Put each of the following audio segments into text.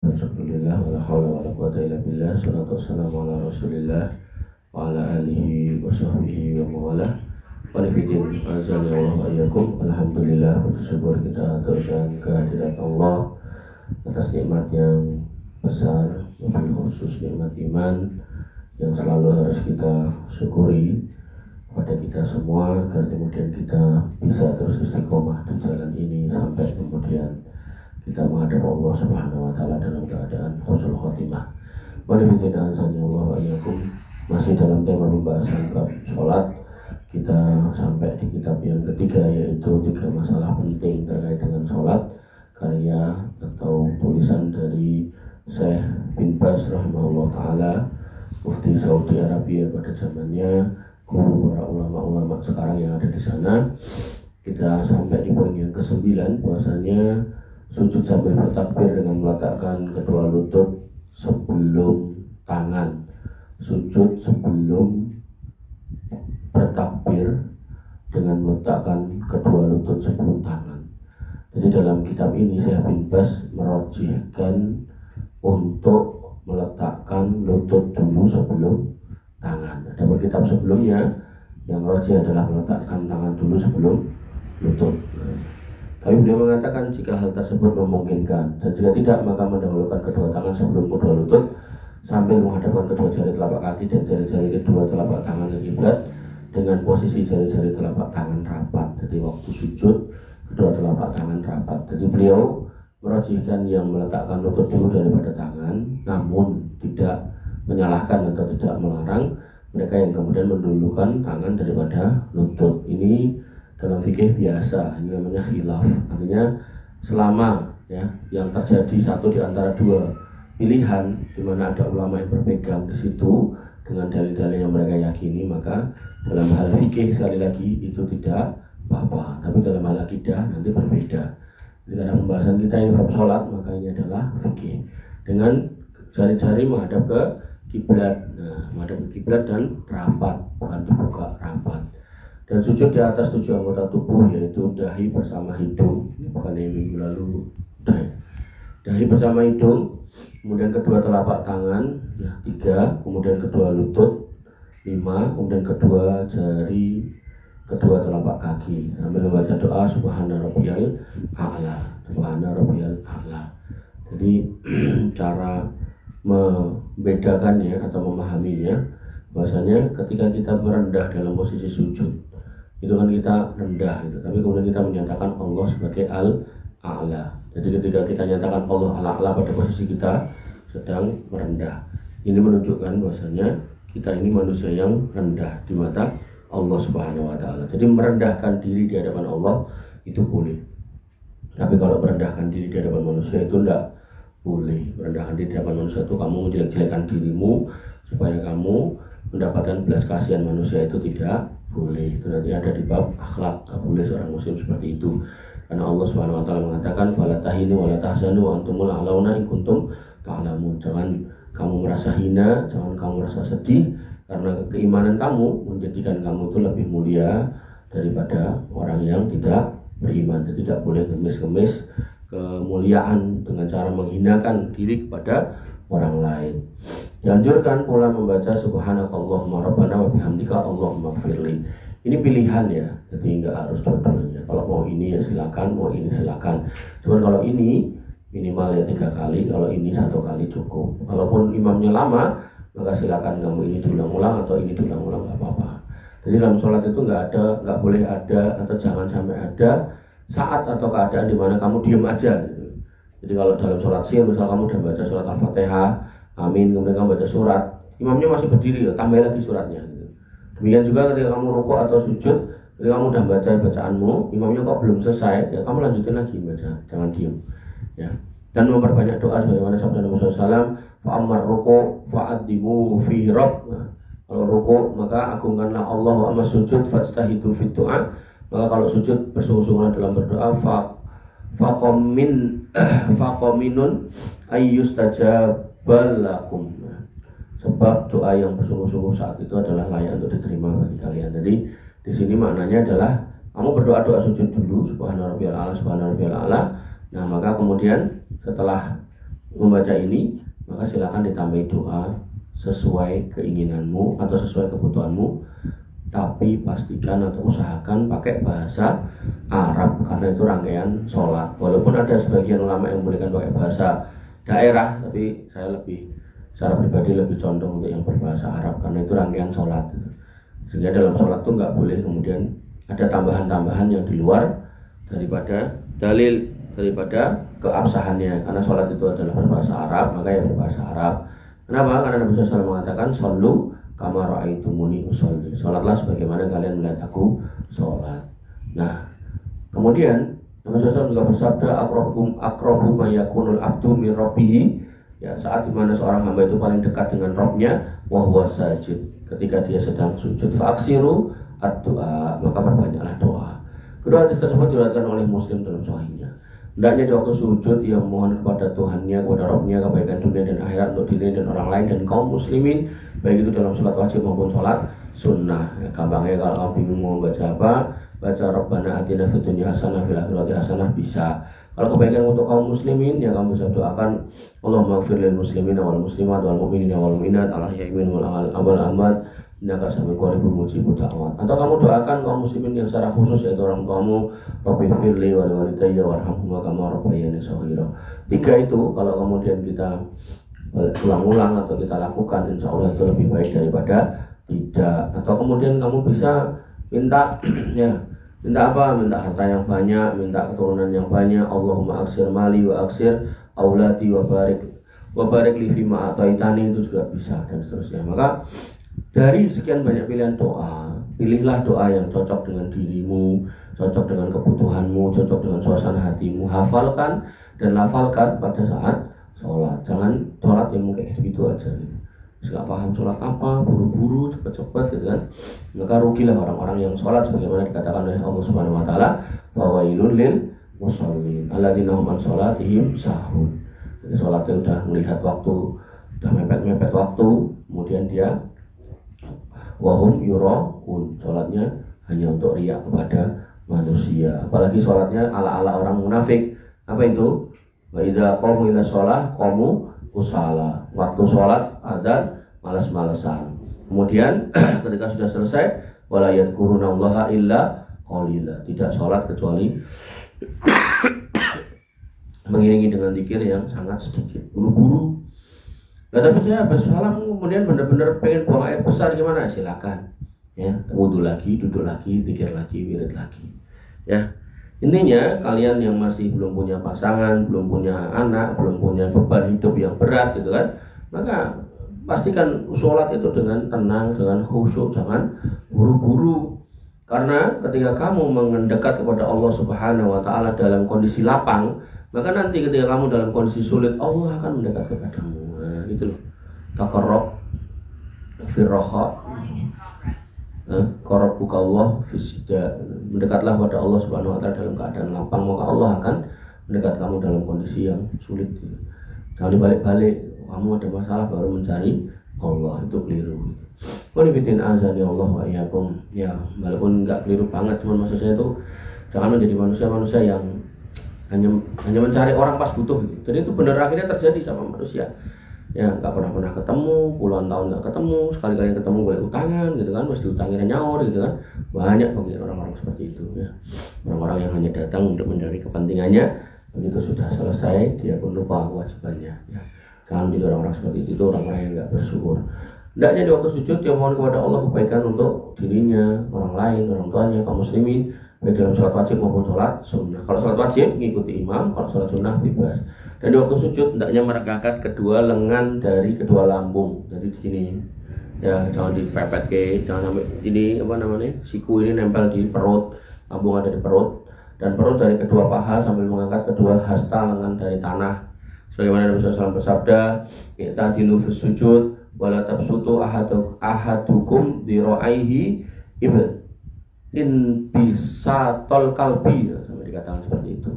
Alhamdulillah wala haula wala quwwata illa billah. Shalatu wassalamu ala Rasulillah wa ala alihi wa sahbihi wa mawalah. Walifidin azani Allah wa iyyakum. Alhamdulillah, bersyukur kita aturkan kehadirat Allah atas nikmat yang besar, wabil khusus nikmat iman yang selalu harus kita syukuri pada kita semua, agar kemudian kita bisa terus istiqomah di jalan ini sampai kemudian kita menghadap Allah Subhanahu wa taala dalam keadaan husnul khotimah. Walifidin azani Allah wa iyyakum. Masih dalam tema pembahasan bab salat, kita sampai di kitab yang ketiga, yaitu 3 masalah penting terkait dengan salat, karya atau tulisan dari Syekh bin Baz rahimahullah taala, mufti Saudi Arabia pada zamannya, guru para ulama-ulama sekarang yang ada di sana. Kita sampai di poin yang ke-9, bahwasanya sujud sambil bertakbir dengan meletakkan kedua lutut sebelum tangan. Sujud sebelum bertakbir dengan meletakkan kedua lutut sebelum tangan. Jadi dalam kitab ini Syekh bin Baz merojihkan untuk meletakkan lutut dulu sebelum tangan. Ada kitab sebelumnya yang rojih adalah meletakkan tangan dulu sebelum lutut. Tapi beliau mengatakan jika hal tersebut memungkinkan, dan jika tidak maka mendahulukan kedua tangan sebelum kedua lutut sambil menghadapkan kedua jari telapak kaki dan jari-jari kedua telapak tangan ke kiblat dengan posisi jari-jari telapak tangan rapat. Jadi waktu sujud kedua telapak tangan rapat. Jadi beliau merojihkan yang meletakkan lutut dulu daripada tangan, namun tidak menyalahkan atau tidak melarang mereka yang kemudian mendulukan tangan daripada lutut. Ini dalam fikih biasa, ini namanya khilaf. Artinya selama yang terjadi satu di antara dua pilihan, di mana ada ulama yang berpegang di situ dengan dalil-dalil yang mereka yakini, maka dalam hal fikih sekali lagi itu tidak apa-apa. Tapi dalam hal akidah nanti berbeda. Jadi dalam pembahasan kita ini bab salat, maka ini adalah fikih dengan jari-jari menghadap ke kiblat. Nah, menghadap ke kiblat dan rapat, bukan dibuka, rapat. Dan sujud di atas 7 anggota tubuh, yaitu dahi bersama hidung. Ini bukan yang minggu lalu. Dahi bersama hidung, kemudian kedua telapak tangan, 3, kemudian kedua lutut, 5, kemudian kedua jari, kedua telapak kaki, sambil membaca doa Subhana Rabbiyal A'la, Subhana Rabbiyal A'la. Jadi cara membedakannya atau memahaminya, bahwasanya ketika kita merendah dalam posisi sujud, itu kan kita rendah gitu. Tapi kemudian kita menyatakan Allah sebagai Al-A'la. Jadi ketika kita nyatakan Allah Al-A'la pada posisi kita sedang merendah, ini menunjukkan bahwasanya kita ini manusia yang rendah di mata Allah Subhanahu wa taala. Jadi merendahkan diri di hadapan Allah itu boleh. Tapi kalau merendahkan diri di hadapan manusia itu tidak boleh. Merendahkan diri di hadapan manusia itu kamu menjelek-jelekan dirimu supaya kamu mendapatkan belas kasihan manusia, itu tidak boleh. Itu nanti ada di bab akhlak. Tak boleh seorang muslim seperti itu. Karena Allah Subhanahu wa taala mengatakan fala tahinu wa la tahzanu wa antumul a'launa in kuntum ta'lamun. Jangan kamu merasa hina, jangan kamu merasa sedih, karena keimanan kamu menjadikan kamu itu lebih mulia daripada orang yang tidak beriman. Jadi tidak boleh ngemis-ngemis kemuliaan dengan cara menghinakan diri kepada orang lain. Dianjurkan pula membaca Subhanakallahumma rabbana wa bihamdika Allahumma gfirli. Ini pilihan ya, jadi nggak harus dua-duanya. Kalau mau ini ya silakan, mau ini silakan. Cuman kalau ini minimal ya 3 kali, kalau ini 1 kali cukup. Walaupun imamnya lama, maka silakan kamu ini diulang-ulang atau ini diulang-ulang, nggak apa-apa. Jadi dalam sholat itu nggak boleh ada atau jangan sampai ada saat atau keadaan di mana kamu diam aja gitu. Jadi kalau dalam sholat siang, misal kamu udah baca surat Al-Fatihah, amin, kemudian kamu baca surat, imamnya masih berdiri, tambah lagi suratnya gitu. Demikian juga ketika kamu rukuk atau sujud, ketika kamu udah baca bacaanmu, imamnya kok belum selesai, ya kamu lanjutin lagi baca, jangan diam ya. Dan memperbanyak doa sebagaimana sabda Nabi SAW, fa'ammar ruku fa'addimu fihi rabb. Kalau ruku maka agungkanlah Allah, wa amma sujud fajtahidu fit du'a. Maka kalau sujud bersungguh-sungguhlah dalam berdoa, faqaminun ayyustajabalakum. Sebab doa yang bersungguh-sungguh saat itu adalah layak untuk diterima bagi kalian. Jadi di sini maknanya adalah kamu berdoa doa sujud dulu, subhana rabbiyal a'la, subhana rabbiyal a'la. Nah, maka kemudian setelah membaca ini, maka silakan ditambahi doa sesuai keinginanmu atau sesuai kebutuhanmu, tapi pastikan atau usahakan pakai bahasa Arab karena itu rangkaian sholat. Walaupun ada sebagian ulama yang membolehkan pakai bahasa daerah, tapi saya secara pribadi lebih condong untuk yang berbahasa Arab karena itu rangkaian sholat. Sehingga dalam sholat itu nggak boleh kemudian ada tambahan-tambahan yang di luar daripada dalil, daripada keabsahannya. Karena sholat itu adalah berbahasa Arab, maka ya berbahasa Arab. Kenapa? Karena Nabi SAW mengatakan shollu kama ra'aitumuni usolli, sholatlah sebagaimana kalian melihat aku sholat. Nah, kemudian Nabi SAW juga bersabda aqrabu ma yakunul abdu min rabbih, ya, saat dimana seorang hamba itu paling dekat dengan Rabbnya, wa huwa sajid, ketika dia sedang sujud. Fa'aksiru ad-doa, maka perbanyaklah doa. Kedua hadis tersebut diriwayatkan oleh Muslim dalam sahihnya. Hendaknya di waktu sujud ia mohon kepada Tuhannya, kepada Rabbnya, kebaikan dunia dan akhirat untuk diri dan orang lain dan kaum muslimin, baik itu dalam sholat wajib maupun sholat sunnah. Ya, gampangnya kalau kamu bingung mau baca apa, baca Rabbana atina fid dunya hasanah fil akhirati hasanah bisa. Kalau kebaikan untuk kaum muslimin, ya kamu bisa doakan Allahumma ighfir lil muslimina wal muslimat wal mu'minina wal mu'minat al ahya'i wal amwat innaka samil qaribun mujibud da'wat. Atau kamu doakan kaum muslimin yang secara khusus, yaitu orang tuamu, Rabbi firli wa walidayya warhamhuma kama rabbayani shaghira. Tiga itu kalau kemudian kita ulang-ulang atau kita lakukan, insya Allah itu lebih baik daripada tidak. Atau kemudian kamu bisa minta ya, minta apa? Minta harta yang banyak, minta keturunan yang banyak. Allahumma aksir mali wa aksir auladi wa barik li fima ataitani, itu juga bisa, dan seterusnya. Maka dari sekian banyak pilihan doa, pilihlah doa yang cocok dengan dirimu, cocok dengan kebutuhanmu, cocok dengan suasana hatimu. Hafalkan dan lafalkan pada saat sholat. Jangan sholat yang mungkin gitu aja, nggak paham sholat apa, buru-buru, cepat-cepat gitu kan. Maka rugilah orang-orang yang sholat sebagaimana dikatakan oleh Allah Subhanahu Wa Taala, fawailun lil musallin alladzina hum an sholatihim sahun. Jadi sholatnya udah melihat waktu, udah mepet-mepet waktu, kemudian dia wahum yuraun, sholatnya hanya untuk riak kepada manusia. Apalagi sholatnya ala-ala orang munafik. Apa itu? Wa idza qamu ila shalah qamu kusala. Waktu sholat adzan malas-malesan. Kemudian ketika sudah selesai, wala yadhkurunallaha illa qalila. Tidak sholat kecuali mengiringi dengan zikir yang sangat sedikit, buru-buru. Nah, tapi saya habis salam kemudian benar-benar pengen buang air besar, gimana? Silakan. Ya, wudu lagi, duduk lagi, zikir lagi, wirid lagi. Ya. Intinya kalian yang masih belum punya pasangan, belum punya anak, belum punya beban hidup yang berat gitu kan, maka pastikan sholat itu dengan tenang, dengan khusyuk, jangan buru-buru. Karena ketika kamu mendekat kepada Allah Subhanahu Wa Taala dalam kondisi lapang, maka nanti ketika kamu dalam kondisi sulit, Allah akan mendekat kepadamu. Nah, gitu loh. Taqarrab firraha, qarab buka Allah fisida. Mendekatlah pada Allah Subhanahu Wa Taala dalam keadaan lapang, maka Allah akan mendekat kamu dalam kondisi yang sulit. Jangan dibalik-balik, kamu ada masalah baru mencari Allah, itu keliru. Qanibitin azan ya Allah wa iyyakum. Ya, walaupun enggak keliru banget, cuman maksud saya itu jangan menjadi manusia-manusia yang hanya mencari orang pas butuh gitu. Jadi itu benar akhirnya terjadi sama manusia. Ya, nggak pernah ketemu, puluhan tahun nggak ketemu, sekali-kali ketemu boleh utangan gitu kan, mesti utangin nyaur gitu kan. Banyak bagi orang-orang seperti itu ya. Orang-orang yang hanya datang untuk mencari kepentingannya, begitu sudah selesai dia pun lupa kewajibannya ya. Jangan menjadi orang-orang seperti itu, orang-orang yang nggak bersyukur. Hendaknya di waktu sujud dia mohon kepada Allah kebaikan untuk dirinya, orang lain, orang tuanya, kaum muslimin, baik dalam sholat wajib maupun sholat sunnah. Kalau sholat wajib mengikuti imam, kalau sholat sunnah bebas. Dan di waktu sujud hendaknya meregangkan kedua lengan dari kedua lambung. Jadi di sini ya, jangan dipepet ke, jangan sampai ini apa namanya, siku ini nempel di perut, lambung ada di perut, dan perut dari kedua paha sambil mengangkat kedua hasta lengan dari tanah. Sebagaimana Nabi SAW bersabda, kita dilu fis sujud wala tabsutu ahadukum diraihi in bisa tol kalbi, sampai dikatakan seperti itu.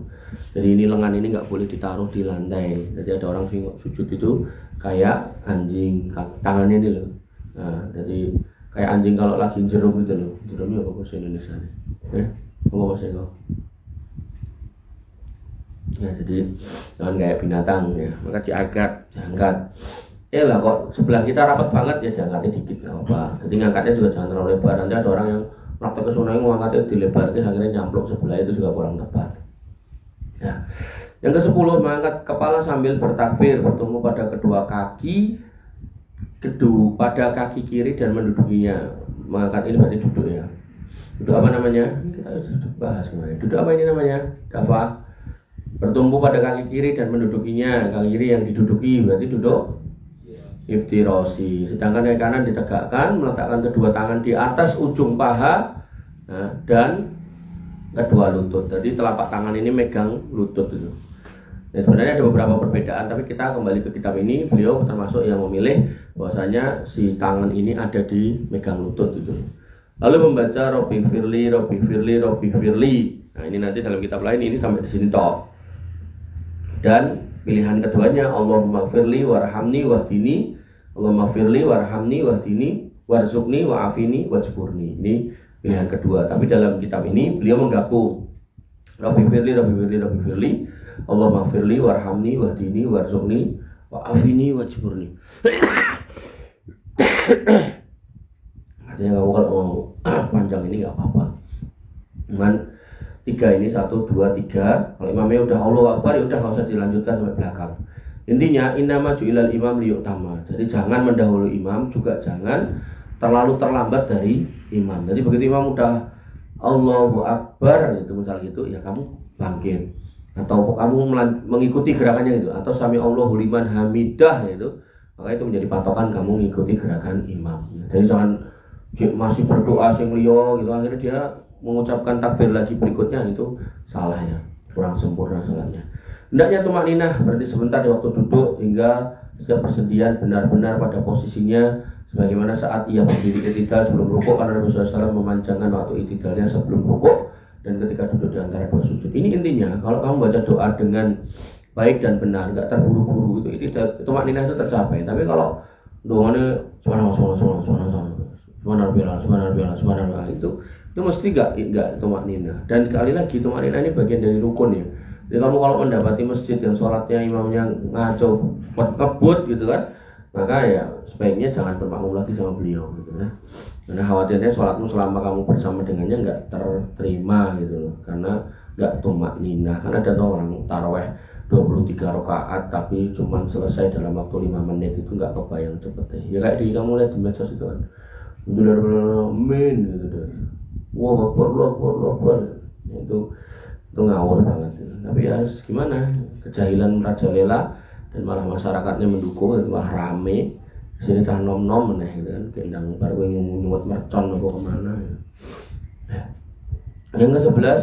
Jadi ini lengan ini nggak boleh ditaruh di lantai. Jadi ada orang sujud itu kayak anjing, tangannya ini loh. Nah, jadi kayak anjing kalau lagi jerum gitu loh. Jerumnya apa bahasa Indonesia nih? Apa bahasa itu? Ya, jadi jangan kayak binatang ya, maka diangkat. Ya lah kok sebelah kita rapat banget ya diangkatnya dikit nggak apa. Jadi ngangkatnya juga jangan terlalu lebar. Nanti ada orang yang praktek kesunai ngangkatnya dilebarkan akhirnya nyampluk sebelah, itu juga kurang tepat. Ya. Yang ke-10, mengangkat kepala sambil bertakbir, bertemu pada kedua kaki pada kaki kiri dan mendudukinya. Mengangkat ini berarti duduk ya. Duduk apa namanya? Kita sudah bahas kemarin. Duduk apa ini namanya? Dafa. Bertumpu pada kaki kiri dan mendudukinya. Kaki kiri yang diduduki berarti duduk iftirosi. Sedangkan kaki kanan ditegakkan, meletakkan kedua tangan di atas ujung paha, nah, dan kedua lutut. Jadi telapak tangan ini megang lutut itu. Nah, sebenarnya ada beberapa perbedaan, tapi kita kembali ke kitab ini. Beliau termasuk yang memilih bahwasanya si tangan ini ada di megang lutut itu. Lalu membaca Robbi Firli, Robbi Firli, Robbi Firli. Nah, ini nanti dalam kitab lain ini sampai di sini toh. Dan pilihan keduanya Allahumma firli warhamni wahdini, Allahumma firli warhamni wahdini warzuqni wa'afini wajburni. Ini pilihan kedua. Tapi dalam kitab ini beliau menggabung Rabbi firli, Rabbi firli, Rabbi firli, Allahumma firli warhamni wahdini warzuqni wa'afini wajburni. Artinya kalau panjang ini nggak apa-apa. Cuman 3 ini 1, 2, 3. Kalau imamnya udah Allahu Akbar ya udah nggak usah dilanjutkan sampai belakang. Intinya innama ju'ilal imam liyu'tama. Jadi jangan mendahului imam, juga jangan terlalu terlambat dari imam. Jadi begitu imam udah Allahu Akbar itu misal gitu, ya kamu bangkit atau kamu mengikuti gerakannya gitu, atau sami Allahu liman hamidah gitu. Maka itu menjadi patokan kamu mengikuti gerakan imam. Jadi jangan masih berdoa sing liya gitu akhirnya dia mengucapkan takbir lagi berikutnya, itu salah ya, kurang sempurna salatnya. Hendaknya tumakninah berarti sebentar di waktu duduk hingga setiap persediaan benar-benar pada posisinya, sebagaimana saat ia berdiri i'tidal sebelum rukuk, karena Nabi SAW memanjangkan waktu i'tidalnya sebelum rukuk dan ketika duduk di antara dua sujud. Ini intinya kalau kamu baca doa dengan baik dan benar, nggak terburu-buru, itu tumakninah itu tercapai. Tapi kalau doanya subhanallah itu mesti enggak tumakninah. Dan sekali lagi tumakninah ini bagian dari rukun ya. Jadi kamu kalau mendapati masjid yang sholatnya imamnya ngaco ngebut gitu kan, maka ya sebaiknya jangan bermakmum lagi sama beliau gitu ya. Karena khawatirnya sholatmu selama kamu bersama dengannya enggak terterima gitu loh, karena enggak tumakninah. Kan ada tuh orang taraweh 23 rakaat tapi cuma selesai dalam waktu 5 menit, itu enggak kebayang cepetnya. Ya kayak di kamu lihat di medsos itu kan. Amin gitu deh. Wah, akbar. Itu ngawur banget. Tapi ya gimana? Kejahilan merajalela dan malah masyarakatnya mendukung, itu malah rame. Sini cah nom-nom meneh gitu kan. Kendang baru nyuwat mercon apa kemana ya. Yang ke-11,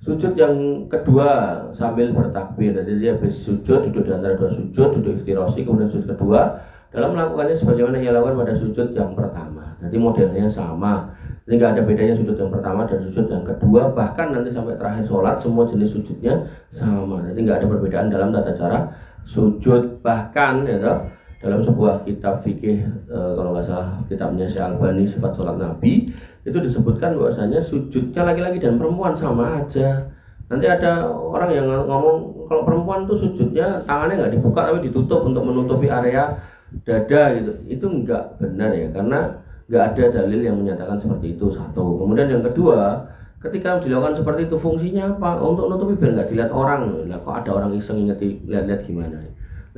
sujud yang kedua sambil bertakbir. Jadi dia habis sujud, duduk di antara dua sujud, duduk iftirosi, kemudian sujud kedua. Dalam melakukannya sebagaimana ia lakukan pada sujud yang pertama. Jadi modelnya sama. Jadi nggak ada bedanya sujud yang pertama dan sujud yang kedua. Bahkan nanti sampai terakhir sholat semua jenis sujudnya sama. Jadi nggak ada perbedaan dalam tata cara sujud. Bahkan ya toh, dalam sebuah kitab fikih kalau nggak salah kitabnya Syekh Albani Sifat Sholat Nabi, itu disebutkan bahwasanya sujudnya laki-laki dan perempuan sama aja. Nanti ada orang yang ngomong kalau perempuan tuh sujudnya tangannya nggak dibuka tapi ditutup untuk menutupi area dada gitu. Itu enggak benar ya, karena enggak ada dalil yang menyatakan seperti itu, satu. Kemudian yang kedua, ketika dilakukan seperti itu fungsinya apa? Untuk nutupi biar enggak dilihat orang. Nah, kok ada orang iseng lihat gimana?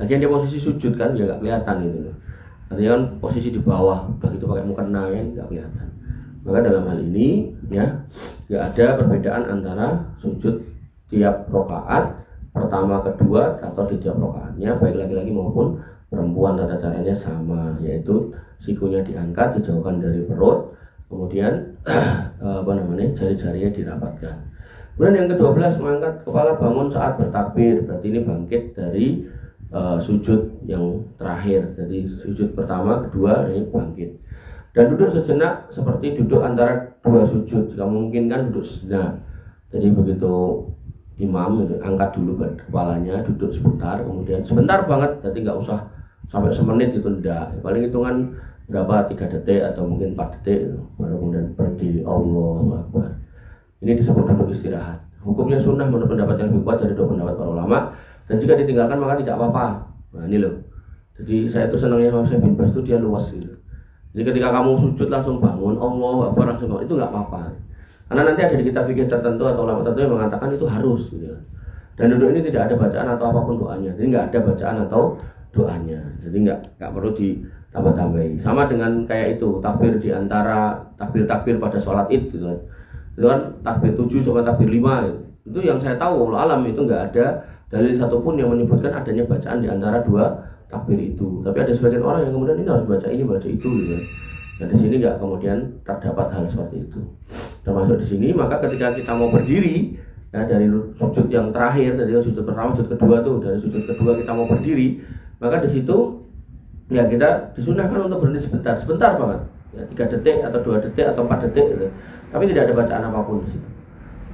Lagian dia posisi sujud kan ya enggak kelihatan gitu loh. Artinya kan posisi di bawah, begitu pakai mukena kan enggak kelihatan. Maka dalam hal ini ya enggak ada perbedaan antara sujud tiap rakaat pertama kedua atau di tiap rakaatnya, baik laki-laki maupun perempuan. Tata caranya sama, yaitu sikunya diangkat, dijauhkan dari perut, kemudian jari-jarinya dirapatkan. Kemudian yang ke-12, mengangkat kepala bangun saat bertakbir. Berarti ini bangkit dari sujud yang terakhir. Jadi sujud pertama, kedua, ini bangkit. Dan duduk sejenak seperti duduk antara dua sujud. Jika mungkin kan duduk sejenak. Jadi begitu imam angkat dulu kepalanya, duduk sebentar, kemudian sebentar banget, jadi nggak usah sampai semenit gitu, enggak. Paling hitungan berapa, 3 detik atau mungkin 4 detik baru kemudian berdiri Allahu Akbar. Ini disebut duduk istirahat. Hukumnya sunnah menurut pendapat yang lebih kuat dari dua pendapat para ulama. Dan jika ditinggalkan maka tidak apa-apa. Nah ini loh. Jadi saya itu senangnya Imam Syekh bin Baz itu dia luas gitu. Jadi ketika kamu sujud langsung bangun, Allahu Akbar langsung bangun, itu nggak apa-apa. Karena nanti ada di kitab fikih tertentu atau ulama tertentu yang mengatakan itu harus gitu. Dan duduk ini tidak ada bacaan atau apapun doanya. Jadi nggak ada bacaan atau doanya. Jadi nggak perlu ditambah-tambahi. Sama dengan kayak itu takbir di antara takbir pada sholat id gitu kan. Itu kan takbir 7 sama takbir 5 gitu. Itu yang saya tahu alam itu nggak ada dalil satupun yang menyebutkan adanya bacaan di antara dua takbir itu. Tapi ada sebagian orang yang kemudian ini harus baca ini baca itu gitu kan. Dan di sini nggak kemudian terdapat hal seperti itu. Termasuk di sini maka ketika kita mau berdiri ya, dari sujud yang terakhir dari sujud pertama sujud kedua tuh dari sujud kedua kita mau berdiri maka di situ ya kita disunahkan untuk berhenti sebentar banget ya 3 detik atau 2 detik atau 4 detik gitu. Tapi tidak ada bacaan apapun di situ.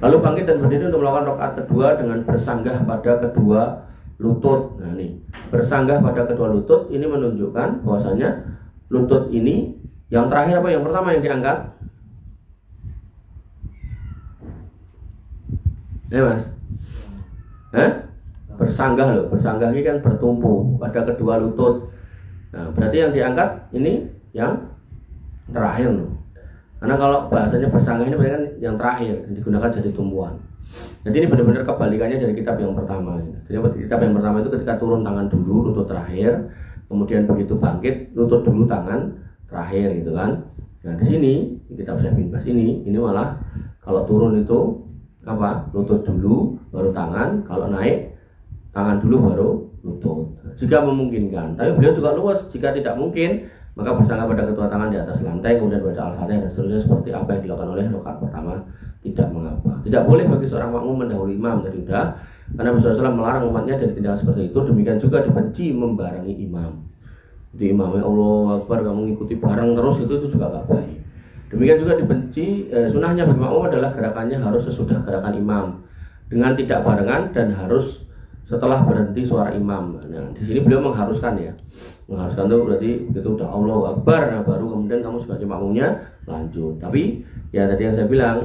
Lalu bangkit dan berdiri untuk melakukan rakaat kedua dengan bersanggah pada kedua lutut. Nah ini bersanggah pada kedua lutut ini menunjukkan bahwasanya lutut ini yang terakhir apa yang pertama yang diangkat? Mas? Bersanggah loh, bersanggah ini kan bertumpu pada kedua lutut. Nah, berarti yang diangkat ini yang terakhir loh. Karena kalau bahasanya bersanggah ini berarti kan yang terakhir digunakan jadi tumpuan. Jadi ini benar-benar kebalikannya dari kitab yang pertama. Jadi kitab yang pertama itu ketika turun tangan dulu, lutut terakhir, kemudian begitu bangkit, lutut dulu, tangan terakhir gitu kan. Nah di sini kitab Syekh bin Baz ini malah kalau turun itu apa? Lutut dulu, baru tangan. Kalau naik tangan dulu baru lutut. Jika memungkinkan. Tapi beliau juga luas. Jika tidak mungkin, maka bersanggah pada kedua tangan di atas lantai, kemudian baca Al-Fatihah dan seterusnya seperti apa yang dilakukan oleh rakaat pertama. Tidak mengapa. Tidak boleh bagi seorang makmum mendahului imam tadi udah. Karena Rasulullah SAW melarang umatnya dari tindakan seperti itu. Demikian juga dibenci membarengi imam. Jadi imamnya Allah Akbar kamu ngikuti bareng terus itu juga gak baik. Demikian juga dibenci sunahnya bagi makmum adalah gerakannya harus sesudah gerakan imam dengan tidak barengan dan harus setelah berhenti suara imam. Nah di sini beliau mengharuskan ya, mengharuskan itu berarti begitu udah Allah Akbar nah baru kemudian kamu sebagai makmumnya lanjut. Tapi ya tadi yang saya bilang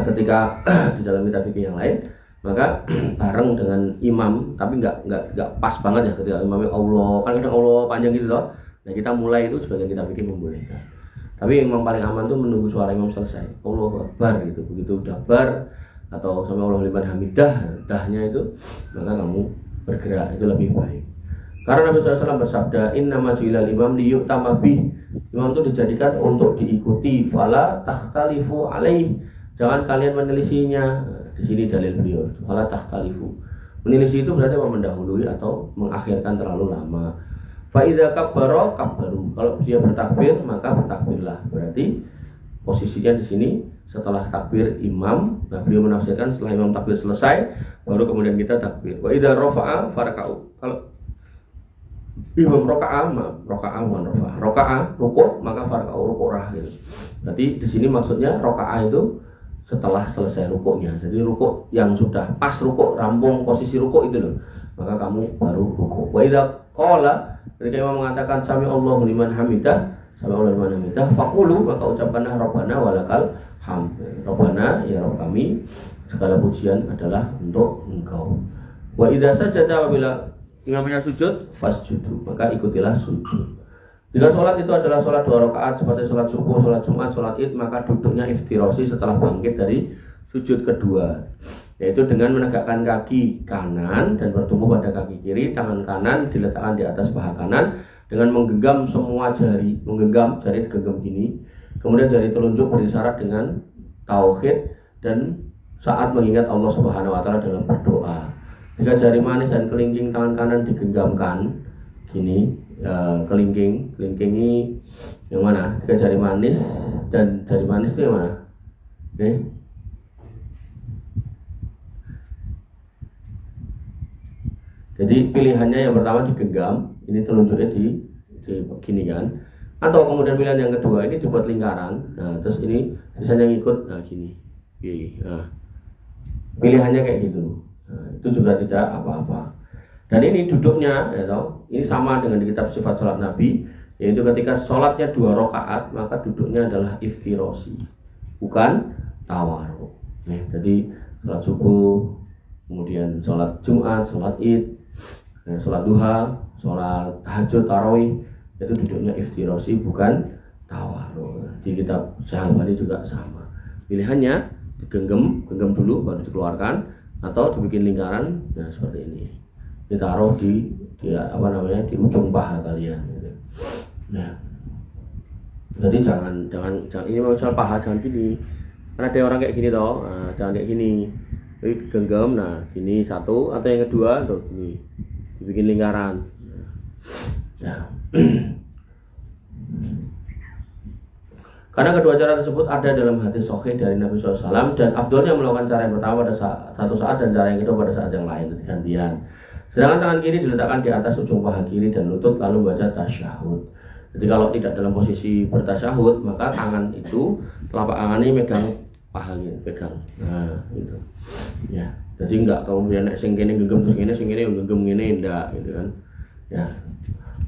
ketika di dalam kitab fikih yang lain maka bareng dengan imam tapi nggak pas banget ya ketika imamnya Allah kan kadang Allah panjang gitu loh. Nah kita mulai itu sebagian kitab fikih membolehkan. Tapi yang paling aman tuh menunggu suara imam selesai. Allahu Akbar gitu. Begitu udah bar atau sampai Allah liman hamidah dahnya itu maka kamu bergerak itu lebih baik. Karena Nabi SAW bersabda innama ju'ilal imam liyu'tama bih. Imam itu dijadikan untuk diikuti. Fala takhtalifu alaih. Jangan kalian menyelisihinya. Di sini dalil beliau. Fala takhtalifu. Menyelisih itu berarti mendahului atau mengakhirkan terlalu lama. Fa idza kabbara kabbaru. Kalau dia bertakbir maka bertakbirlah. Berarti posisinya di sini setelah takbir imam. Nah, beliau menafsirkan setelah imam takbir selesai baru kemudian kita takbir. Wa idza rafa'a faraka'u. Kalau imam roka'ah rukuk maka faraka'u ruku'rah gitu. Berarti di sini maksudnya roka'ah itu setelah selesai rukuknya. Jadi rukuk yang sudah pas rukuk rampung posisi rukuk itu loh. Maka kamu baru rukuk. Wa idza qala ketika imam mengatakan sami Allahu liman hamidah, sami Allahu liman hamidah, faqulu maka ucapkanlah Rabbana walakal hamd. Rabbana ya Rabb kami segala pujian adalah untuk Engkau. Wa idza sajada apabila imamnya sujud fasjudu maka ikutilah sujud. Jika sholat itu adalah sholat 2 rakaat seperti sholat subuh, sholat Jumat, sholat id maka duduknya iftirasi setelah bangkit dari sujud kedua, yaitu dengan menegakkan kaki kanan dan bertumbuh pada kaki kiri, tangan kanan diletakkan di atas paha kanan dengan menggenggam semua jari, menggenggam jari digenggam gini, kemudian jari telunjuk berisyarat dengan tauhid dan saat mengingat Allah Subhanahu wa taala dalam berdoa. Jika jari manis dan kelingking tangan kanan digenggamkan gini, kelingkingi yang mana? Jika jari manis dan jari manis itu yang mana? Oke. Jadi pilihannya yang pertama digenggam, ini telunjuknya di begini kan. Atau kemudian pilihan yang kedua ini dibuat lingkaran. Nah, terus ini sisanya ngikut nah gini. Nah, pilihannya kayak gitu. Nah, itu juga tidak apa-apa. Dan ini duduknya ya toh, ini sama dengan di kitab sifat sholat Nabi, yaitu ketika sholatnya 2 rakaat maka duduknya adalah iftirasi, bukan tawarruk. Jadi sholat subuh, kemudian sholat Jumat, sholat Id, sholat duha, sholat tahajud, tarawih, itu duduknya iftirasi bukan tawarruk. Di kitab Sahih Bukhari juga sama. Pilihannya digenggam dulu baru dikeluarkan, atau dibikin lingkaran, nah seperti ini. Ditaruh di ujung paha kalian. Nah, jadi jangan ini masalah paha jangan gini. Karena ada orang kayak gini toh, nah, jangan kayak gini. Jadi genggam, nah gini satu, atau yang kedua tuh gini, dibikin lingkaran. Nah. Karena kedua cara tersebut ada dalam hadis sahih dari Nabi SAW, dan afdolnya melakukan cara yang pertama pada satu saat dan cara yang kedua pada saat yang lain, gantian. Sedangkan tangan kiri diletakkan di atas ujung paha kiri dan lutut lalu membaca tasyahud. Jadi kalau tidak dalam posisi bertasyahud, maka tangan itu telapak tangannya megang pahanya, pegang. Nah, gitu. Ya. Jadi enggak kemudian sing kene genggam terus ngene, sing kene genggam ngene ndak gitu kan. Ya.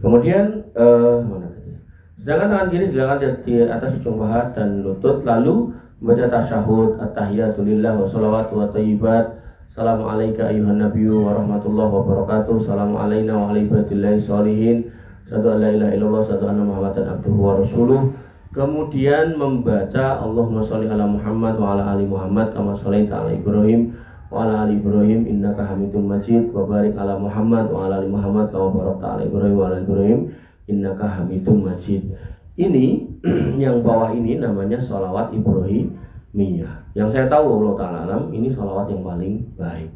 Kemudian mana tadi? Sedangkan tangan kiri diletakkan di atas ujung paha dan lutut lalu membaca tasyahud, at-tahiyatu lillah wa shalawatu wa thayyibat. Assalamu alayka ayuhan nabiyyu wa rahmatullahi wa barakatuh. Assalamu alayna wa ala ibadillahi sholihin. Satu an la ilaha illallah, satu anna muhammadan abduhu wa rasuluh. Kemudian membaca Allahumma sholli ala Muhammad wa ala ali Muhammad kama sholaita ala Ibrahim wa ala ali Ibrahim innaka Hamidum Majid, wa barik ala Muhammad wa ala ali Muhammad kama barakta ala Ibrahim wa ala Ibrahim innaka Hamidum Majid. Ini yang bawah ini namanya sholawat Ibrahimiyah. Yang saya tahu Allah Ta'ala alam, ini sholawat yang paling baik.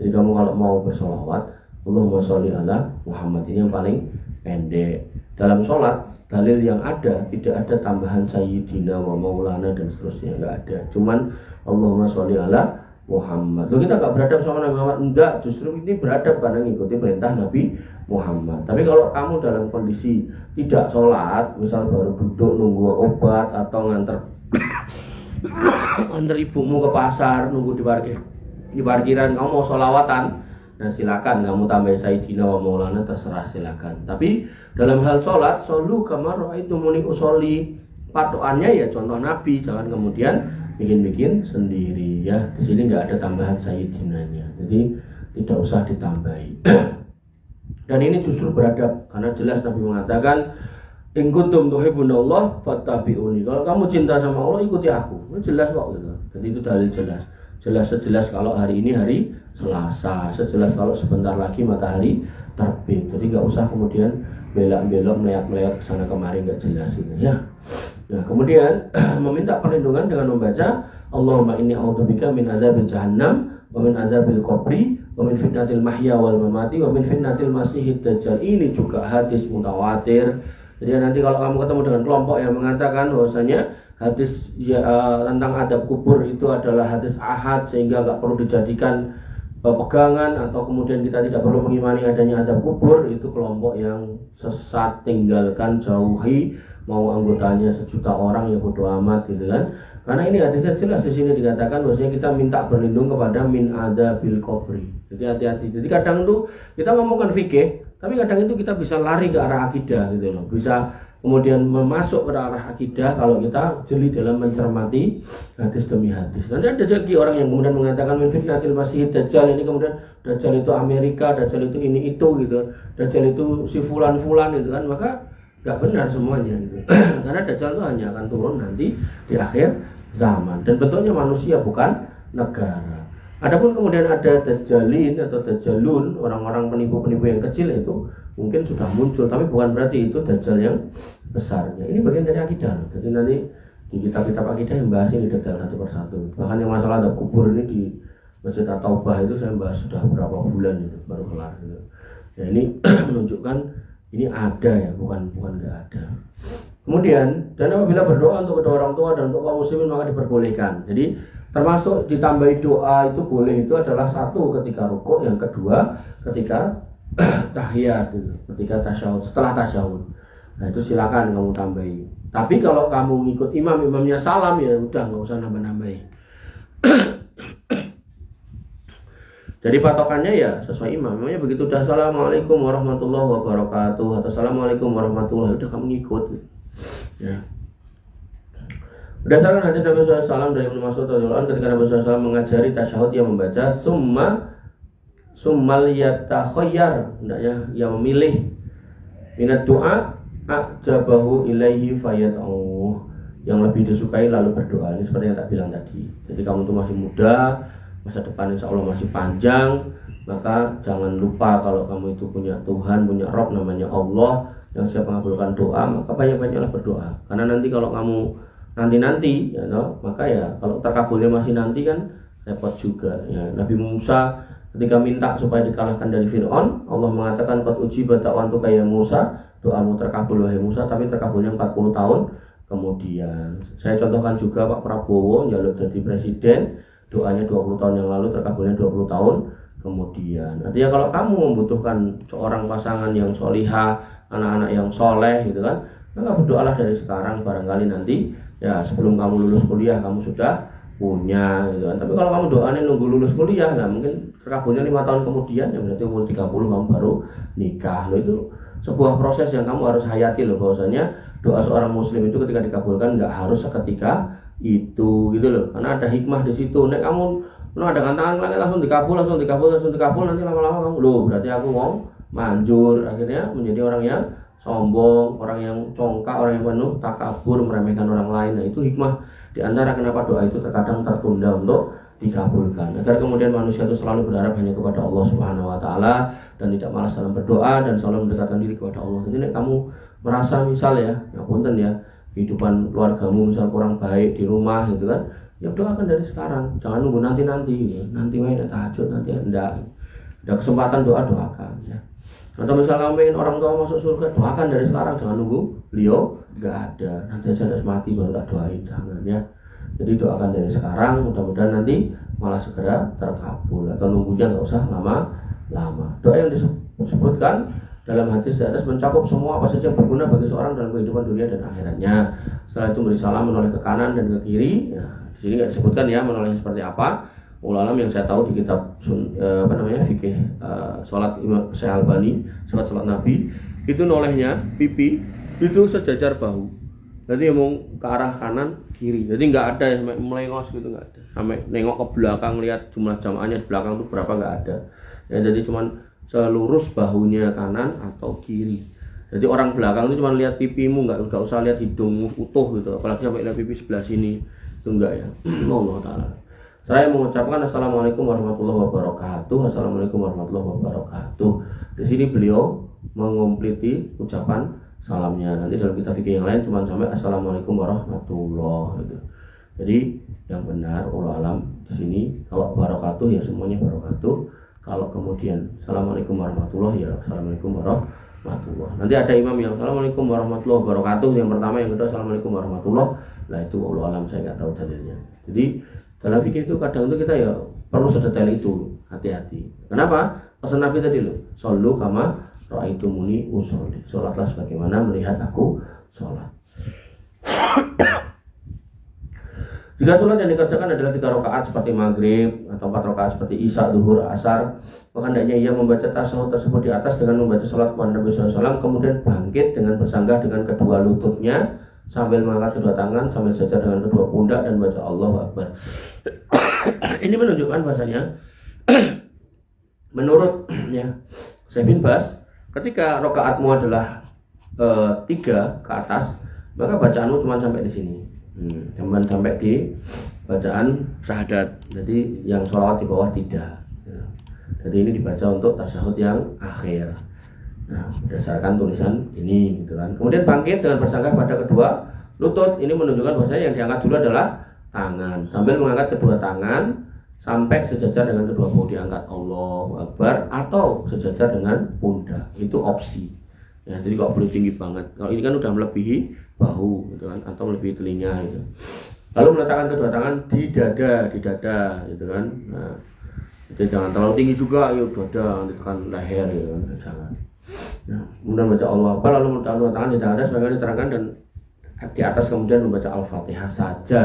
Jadi kamu kalau mau bersolawat Allahumma sholli ala Muhammad, ini yang paling pendek. Dalam sholat dalil yang ada tidak ada tambahan sayyidina wa maulana dan seterusnya, enggak ada. Cuman Allahumma sholli ala Muhammad. Loh, kita enggak beradab sama Nabi Muhammad? Enggak, justru ini beradab karena ngikuti perintah Nabi Muhammad. Tapi kalau kamu dalam kondisi tidak sholat, misal baru duduk nunggu obat atau nganter ibumu ke pasar, nunggu di parkiran, kamu mau sholawatan, nah silakan kamu tambah sayyidina wa maulana, terserah silakan. Tapi dalam hal sholat, sholu kama ra'aitumuni usolli, patokannya ya contoh Nabi, jangan kemudian bikin sendiri ya. Di sini nggak ada tambahan sayyidinanya, jadi tidak usah ditambahi. Dan ini justru beradab karena jelas Nabi mengatakan in kuntum tuhibbunallah fattabi'uni. Kalau kamu cinta sama Allah, ikuti aku. Ini jelas kok gitu. Jadi itu dalil jelas. Jelas kalau hari ini hari Selasa, sejelas kalau sebentar lagi matahari terbit. Jadi nggak usah kemudian belok-belok melihat-melihat ke sana kemari, nggak jelas itu ya. Nah, kemudian meminta perlindungan dengan membaca Allahumma inni a'udzubika min adzabil jahannam wa min adzabil qabri wa min fitnatil mahya wal mamati wa min fitnatil masiihid dajjal. Ini juga hadis mutawatir. Jadi nanti kalau kamu ketemu dengan kelompok yang mengatakan bahwasanya hadis tentang adab kubur itu adalah hadis ahad sehingga nggak perlu dijadikan pegangan, atau kemudian kita tidak perlu mengimani adanya adab kubur, itu kelompok yang sesat, tinggalkan, jauhi. Mau anggotanya 1 juta orang ya bodo amat gitu kan. Karena ini hadisnya jelas di sini dikatakan bahwasanya kita minta berlindung kepada min adzabil qabri. Jadi hati-hati. Jadi kadang tuh kita ngomongkan fikih, tapi kadang itu kita bisa lari ke arah akidah gitu loh. Bisa kemudian memasuk ke arah akidah kalau kita jeli dalam mencermati hadis demi hadis. Nanti ada lagi orang yang kemudian mengatakan min fitnatil masiihid dajjal, ini kemudian dajjal itu Amerika, dajjal itu ini itu gitu. Dajjal itu si fulan-fulan gitu kan. Maka enggak benar semuanya gitu. Karena dajjal itu hanya akan turun nanti di akhir zaman dan bentuknya manusia bukan negara. Adapun kemudian ada dajjalin atau dajjalun, orang-orang penipu-penipu yang kecil itu mungkin sudah muncul, tapi bukan berarti itu dajjal yang besarnya. Ini bagian dari akidah. Jadi nanti di kitab-kitab akidah yang bahas ini detail satu persatu. Bahkan yang masalah ada kubur ini di Masjid At-Taubah itu saya bahas sudah berapa bulan itu baru kelar gitu. Ya ini menunjukkan ini ada ya, bukan nggak ada. Kemudian, dan apabila berdoa untuk kedua orang tua dan untuk kaum muslimin maka diperbolehkan. Jadi termasuk ditambahi doa itu boleh, itu adalah satu ketika rukuk, yang kedua ketika tahiyat, ketika tasyahud, setelah tasyahud. Nah itu silakan kamu tambahi. Tapi kalau kamu ikut imamnya salam ya udah nggak usah nambah-nambahi. Jadi patokannya ya sesuai imam. Memangnya begitu udah assalamualaikum warahmatullahi wabarakatuh atau assalamualaikum warahmatullahi, udah kamu ngikut. Ya. Berdasarkan hadis Nabi SAW dari Ibnu Mas'ud radhiyallahu anhu, ketika Nabi SAW mengajari tasyahud, ia membaca summal yatakhayyar, hendaknya ia memilih minat doa ajabahu ilaihi fayat'u, yang lebih disukai lalu berdoa. Ini seperti yang tak bilang tadi. Jadi kamu tuh masih muda, masa depan insya Allah masih panjang, maka jangan lupa kalau kamu itu punya Tuhan, punya Rabb namanya Allah yang siap mengabulkan doa, maka banyak-banyaklah berdoa. Karena nanti kalau kamu nanti ya maka ya kalau terkabulnya masih nanti kan repot juga ya. Nabi Musa ketika minta supaya dikalahkan dari Fir'aun, Allah mengatakan qad ujiba da'watuka ya Musa, doamu terkabul wahai Musa, tapi terkabulnya 40 tahun kemudian. Saya contohkan juga Pak Prabowo njaluk jadi presiden, doanya 20 tahun yang lalu, terkabulnya 20 tahun kemudian. Artinya kalau kamu membutuhkan seorang pasangan yang solihah, anak-anak yang soleh gitu kan, maka berdoalah dari sekarang, barangkali nanti ya sebelum kamu lulus kuliah kamu sudah punya gitu kan. Tapi kalau kamu doanya nunggu lulus kuliah, nah mungkin terkabulnya 5 tahun kemudian, ya berarti umur 30 kamu baru nikah. Loh, itu sebuah proses yang kamu harus hayati loh, bahwasanya doa seorang muslim itu ketika dikabulkan nggak harus seketika itu gitu loh, karena ada hikmah di situ. Nek kamu ada tangan langit langsung dikabul, nanti lama-lama kamu loh berarti aku mau manjur, akhirnya menjadi orang yang sombong, orang yang congkak, orang yang penuh takabur, meremehkan orang lain. Nah, itu hikmah di antara kenapa doa itu terkadang tertunda untuk dikabulkan, agar kemudian manusia itu selalu berharap hanya kepada Allah Subhanahu wa taala dan tidak malas dalam berdoa dan selalu mendekatkan diri kepada Allah. Jadi nek kamu merasa misal ya punten ya, kehidupan keluargamu misal kurang baik di rumah gitu kan, ya doakan dari sekarang, jangan nunggu nanti gitu. Nanti main tahajud nanti enggak. Ada kesempatan doakan ya. Atau misal kamu ingin orang tua masuk surga, doakan dari sekarang, jangan nunggu beliau nggak ada, nanti aja harus mati baru tak doain, jangan ya. Jadi doakan dari sekarang, mudah-mudahan nanti malah segera terkabul, atau nunggunya nggak usah lama-lama. Doa yang disebutkan dalam hadis di atas mencakup semua apa saja yang berguna bagi seorang dalam kehidupan dunia dan akhiratnya. Setelah itu beri salam, menoleh ke kanan dan ke kiri. Ya, di sini nggak disebutkan ya menoleh seperti apa. Ulama yang saya tahu di kitab fikih sholat Imam Syekh Albani, sholat Nabi, itu nolehnya pipi itu sejajar bahu. Jadi mau ke arah kanan kiri. Jadi nggak ada sampai melengos gitu, nggak ada. Sampai nengok ke belakang lihat jumlah jamaahnya di belakang itu berapa, nggak ada. Ya, jadi cuman selurus bahunya kanan atau kiri. Jadi orang belakang itu cuma lihat pipimu, nggak usah lihat hidungmu utuh gitu. Apalagi sampai lihat pipi sebelah sini, itu enggak ya. Allah Taala. Saya mengucapkan Assalamualaikum warahmatullahi wabarakatuh. Assalamualaikum warahmatullahi wabarakatuh. Di sini beliau mengompliti ucapan salamnya. Nanti dalam kitab fikih yang lain cuma sampai Assalamualaikum warahmatullahi gitu. Jadi yang benar Allah alam di sini kalau barakatuh ya semuanya barakatuh. Kalau kemudian Assalamualaikum warahmatullahi ya Assalamualaikum warahmatullahi. Nanti ada imam yang Assalamualaikum warahmatullahi wabarakatuh yang pertama, yang kedua Assalamualaikum warahmatullahi. Nah itu Allah alam, saya nggak tahu dalilnya. Jadi dalam fikih itu kadang itu kita ya perlu sedetail itu, hati-hati. Kenapa? Pesan Nabi tadi loh, shollu kama ra'aitumuni usolli. Sholatlah sebagaimana melihat aku sholat. Jika sholat yang dikerjakan adalah 3 rakaat seperti maghrib atau 4 rakaat seperti isya, duhur, asar, maka hendaknya ia membaca tasyahud tersebut di atas dengan membaca sholat kepada Nabi SAW, kemudian bangkit dengan bersanggah dengan kedua lututnya sambil mengangkat kedua tangan sambil sejajar dengan kedua pundak dan baca Allahu Akbar. Ini menunjukkan bahasanya menurut ya Syekh bin Baz, ketika rakaatmu adalah 3 ke atas, maka bacaanmu cuma sampai di sini. Cuman sampai di bacaan syahadat. Jadi yang sholawat di bawah tidak. Jadi ini dibaca untuk tasyahud yang akhir. Nah, berdasarkan tulisan ini gitu kan. Kemudian bangkit dengan bersanggah pada kedua lutut. Ini menunjukkan bahwasanya yang diangkat dulu adalah tangan. Sambil mengangkat kedua tangan sampai sejajar dengan kedua bahu, diangkat Allahu Akbar atau sejajar dengan pundak. Itu opsi. Ya, jadi kok boleh tinggi banget. Kalau ini kan udah melebihi bahu gitu kan, atau melebihi telinga gitu. Lalu meletakkan kedua tangan di dada gitu kan. Nah, jadi jangan terlalu tinggi juga, ya dada ditekan leher gitu kan, jangan. Nah, kemudian baca Allah Akbar, lalu meletakkan kedua tangan di dada sebagaimana diterangkan, dan di atas kemudian membaca Al-Fatihah saja.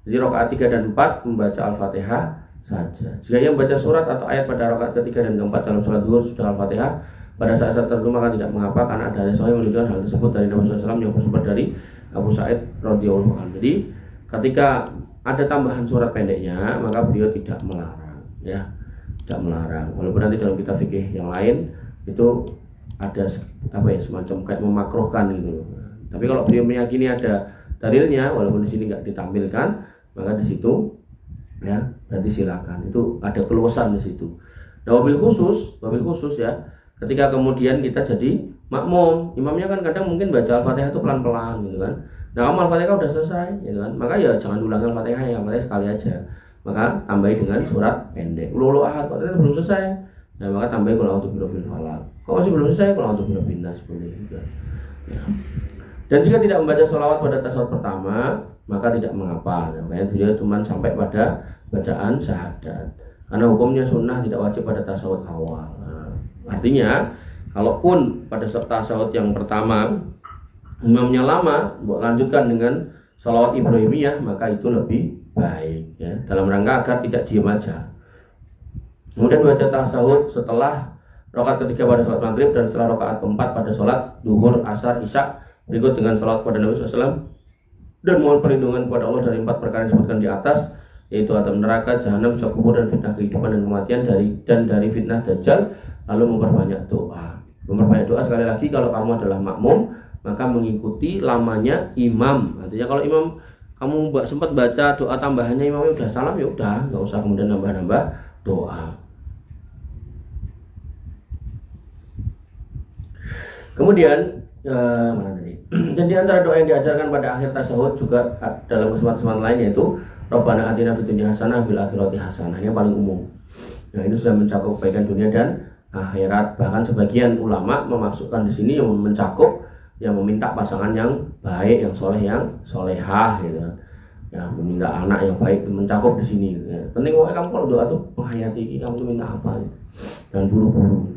Jadi rakaat 3 dan 4 membaca Al-Fatihah saja. Jika yang membaca surat atau ayat pada rakaat ketiga dan keempat dalam sholat zuhur sudah Al-Fatihah pada saat tertentu, maka tidak mengapa, karena ada hadis sahih menunjukkan hal tersebut dari Nabi SAW yang bersumber dari Abu Sa'id radhiyallahu anhu. Jadi ketika ada tambahan surat pendeknya, maka beliau tidak melarang, ya, tidak melarang. Walaupun nanti dalam kitab fikih yang lain itu ada semacam kayak memakruhkan gitu. Tapi kalau beliau meyakini ada dalilnya, walaupun di sini nggak ditampilkan, maka di situ ya berarti silakan. Itu ada keluasan di situ. Nah, wabil khusus ya, ketika kemudian kita jadi makmum, imamnya kan kadang mungkin baca Al-Fatihah itu pelan-pelan gitu kan. Nah, kamu Al-Fatihah udah selesai gitu kan, maka ya jangan ulangi Al-Fatihah, yang Al-Fatihah sekali aja, maka tambahi dengan surat pendek. Ulu ahad, kalau belum selesai, nah maka tambahi qul a'udzu birabbil falaq. Kalau masih belum selesai, qul a'udzu birabbin nas boleh juga. Ya. Dan jika tidak membaca sholawat pada tasawuf pertama, maka tidak mengapa. Makanya beliau cuma sampai pada bacaan syahadat. Karena hukumnya sunnah tidak wajib pada tasawuf awal. Nah, artinya, kalaupun pada tasawuf yang pertama imamnya lama, lanjutkan dengan sholawat Ibrahimiyah, maka itu lebih baik ya, dalam rangka agar tidak diam aja. Kemudian baca tasawuf setelah rakaat ketiga pada sholat maghrib dan setelah rakaat keempat pada sholat duhur, asar, isya, berikut dengan sholat pada Nabi SAW, dan mohon perlindungan kepada Allah dari 4 perkara yang disebutkan di atas, yaitu azab neraka, jahanam, siksa kubur, dan fitnah kehidupan dan kematian, dari fitnah dajjal. Lalu memperbanyak doa. Memperbanyak doa sekali lagi, kalau kamu adalah makmum, maka mengikuti lamanya imam. Artinya kalau imam kamu sempat baca doa tambahannya, imamnya udah salam, ya udah, nggak usah kemudian nambah-nambah doa. Kemudian mana tadi? Dan di antara doa yang diajarkan pada akhir tasawuf juga dalam kesempatan lain, yaitu Rabbana atina fid dunya hasanah fil akhirati hasanah, yang paling umum. Nah, ini sudah mencakup kebaikan dunia dan akhirat. Bahkan sebagian ulama memasukkan di sini yang mencakup, yang meminta pasangan yang baik, yang soleh, yang solehah gitu. Ya, meminta anak yang baik, mencakup di sini. Ya. Penting pokoknya kamu kalau doa tuh menghayati kamu tuh minta apa gitu. Dan buru-buru.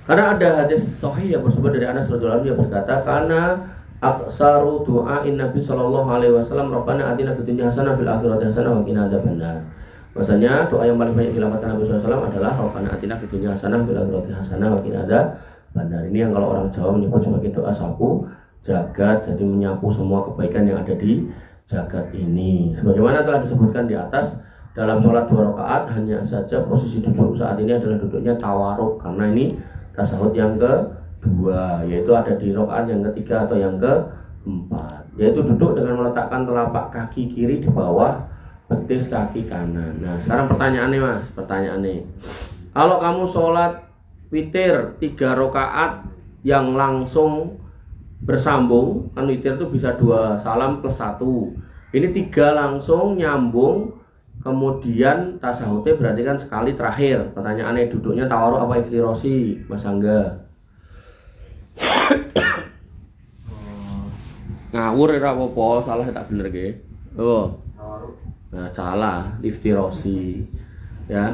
Karena ada hadis sahih yang bersumber dari Anas radhiyallahu anhu yang berkata, karena aksaru du'ain Nabi sallallahu alaihi wasallam Rabbana atina fid dunya hasanah fil akhirati hasanah wa qina adzabannar. Bahwasanya doa yang paling banyak dilafalkan Nabi sallallahu alaihi wasallam adalah Rabbana atina fid dunya hasanah fil akhirati hasanah wa qina adzabannar. Ini yang kalau orang Jawa menyebut sebagai doa sapu jagat, jadi menyapu semua kebaikan yang ada di jagat ini. Sebagaimana telah disebutkan di atas, dalam sholat 2 rakaat hanya saja posisi duduk saat ini adalah duduknya tawaruk, karena ini tasahud yang kedua, yaitu ada di rakaat yang ketiga atau yang keempat, yaitu duduk dengan meletakkan telapak kaki kiri di bawah betis kaki kanan. Nah, sekarang pertanyaannya mas, kalau kamu sholat witir 3 rakaat yang langsung bersambung, kan witir itu bisa 2 salam plus 1, ini 3 langsung nyambung, kemudian tasahudnya berarti kan sekali terakhir. Pertanyaannya, duduknya tawaruk apa iftirosi, Mas Angga? Ngawur ya apa-apa, salah tak bener ke? Oh. Nah, salah, iftirosi. Ya.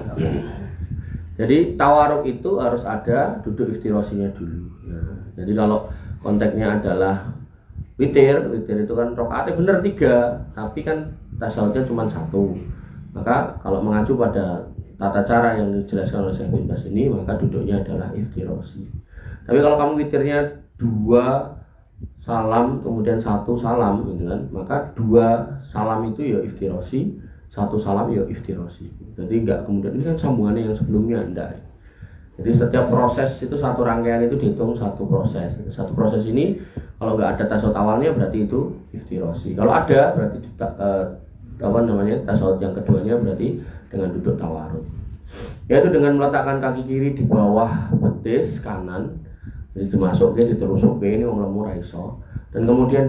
Jadi tawaruk itu harus ada duduk iftirosinya dulu. Nah, jadi kalau konteksnya adalah witir itu kan rakaatnya bener 3, tapi kan tasahudnya cuma 1. Maka kalau mengacu pada tata cara yang dijelaskan oleh Syekh bin Baz ini, maka duduknya adalah iftirosi. Tapi kalau kamu witirnya 2 salam kemudian 1 salam gitu kan, maka 2 salam itu ya iftirosi, 1 salam ya iftirosi. Jadi enggak kemudian ini kan sambungannya yang sebelumnya, enggak. Jadi setiap proses itu, satu rangkaian itu dihitung satu proses. Satu proses ini kalau enggak ada tasawuf awalnya berarti itu iftirosi. Kalau ada berarti tasawuf yang keduanya berarti dengan duduk tawaruk, yaitu dengan meletakkan kaki kiri di bawah betis kanan, jadi dimasukin, diterusukin, ini wong lemu ra iso, dan kemudian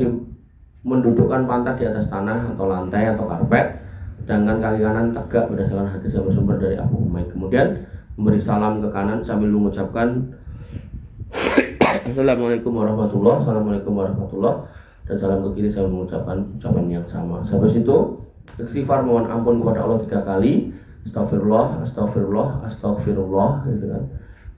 mendudukkan pantat di atas tanah atau lantai atau karpet, sedangkan kaki kanan tegak berdasarkan hadis yang bersumber dari Abu Humaid. Kemudian memberi salam ke kanan sambil mengucapkan Assalamualaikum warahmatullahi wabarakatuh, dan salam ke kiri sambil mengucapkan ucapan yang sama. Habis itu istighfar, mohon ampun kepada Allah 3 kali, astagfirullah gitu kan.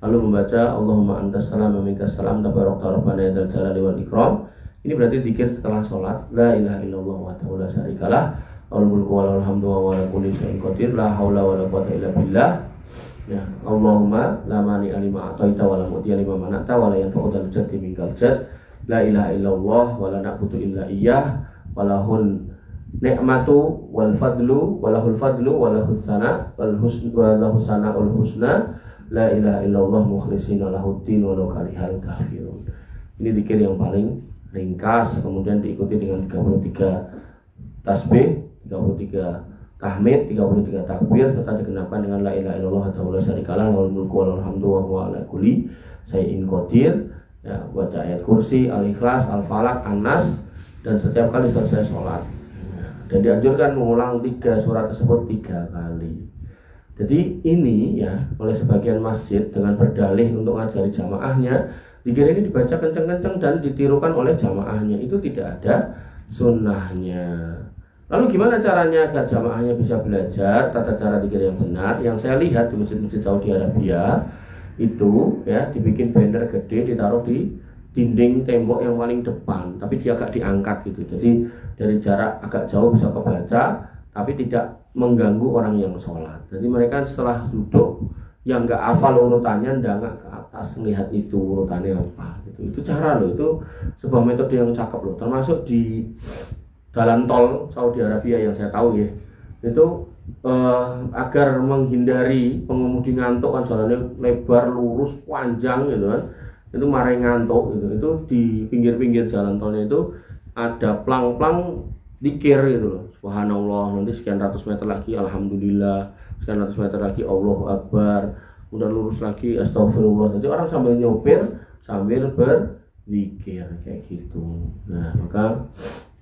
Lalu membaca Allahumma antas salam wa minkas salam tabarakta rabbana ya dzal jalali wal ikram. Ini berarti zikir setelah sholat, la ilaha illallah wahdahu la syarikalah, lahul mulku wa lahul hamdu wa huwa ala kulli syai'in qadir, la haula wa la quwwata illa billah. Ya, Allahumma la mani'a lima a'taita wa la mu'tiya lima mana'ta wa la yanfa'u dzal jaddi minkal jadd, la ilaha illallah wa la na'budu illa iyyah wa lahul ni'matu wal fadlu walahul fadlu walahus sana walahus sana ul husna la ilaha illallah mukhlishina lahuddin walau karihal kafirun. Ini zikir yang paling ringkas, kemudian diikuti dengan 33 tasbih, 33 tahmid, 33 takbir, serta digenapkan dengan la ilaha illallah wa la syarikalah lahul mulku wa lahul hamdu wa huwa ala kulli syai'in qadir. Ya, baca ayat kursi, al-ikhlas, al-falaq, an-nas, dan setiap kali selesai sholat. Dan dianjurkan mengulang 3 surat tersebut 3 kali. Jadi ini ya oleh sebagian masjid dengan berdalih untuk ngajari jamaahnya, zikir ini dibaca kenceng-kenceng dan ditirukan oleh jamaahnya. Itu tidak ada sunnahnya. Lalu gimana caranya agar jamaahnya bisa belajar tata cara zikir yang benar? Yang saya lihat di masjid-masjid Saudi Arabia itu ya dibikin banner gede, ditaruh di dinding tembok yang paling depan, tapi dia agak diangkat gitu. Jadi dari jarak agak jauh bisa kebaca, tapi tidak mengganggu orang yang sholat. Jadi mereka setelah duduk yang nggak hafal urutannya, ndangak ke atas melihat itu urutannya apa. Itu cara loh, itu sebuah metode yang cakep loh. Termasuk di jalan tol Saudi Arabia yang saya tahu ya, itu agar menghindari pengemudi ngantuk, kan jalannya lebar, lurus, panjang gitu kan, itu marai ngantuk gitu. Itu di pinggir-pinggir jalan tolnya itu ada plang-plang dikir gitu loh, subhanallah, nanti sekian ratus meter lagi alhamdulillah, sekian ratus meter lagi Allahu Akbar, udah lurus lagi astagfirullah. Jadi orang sambil nyopir sambil berzikir kayak gitu. Nah maka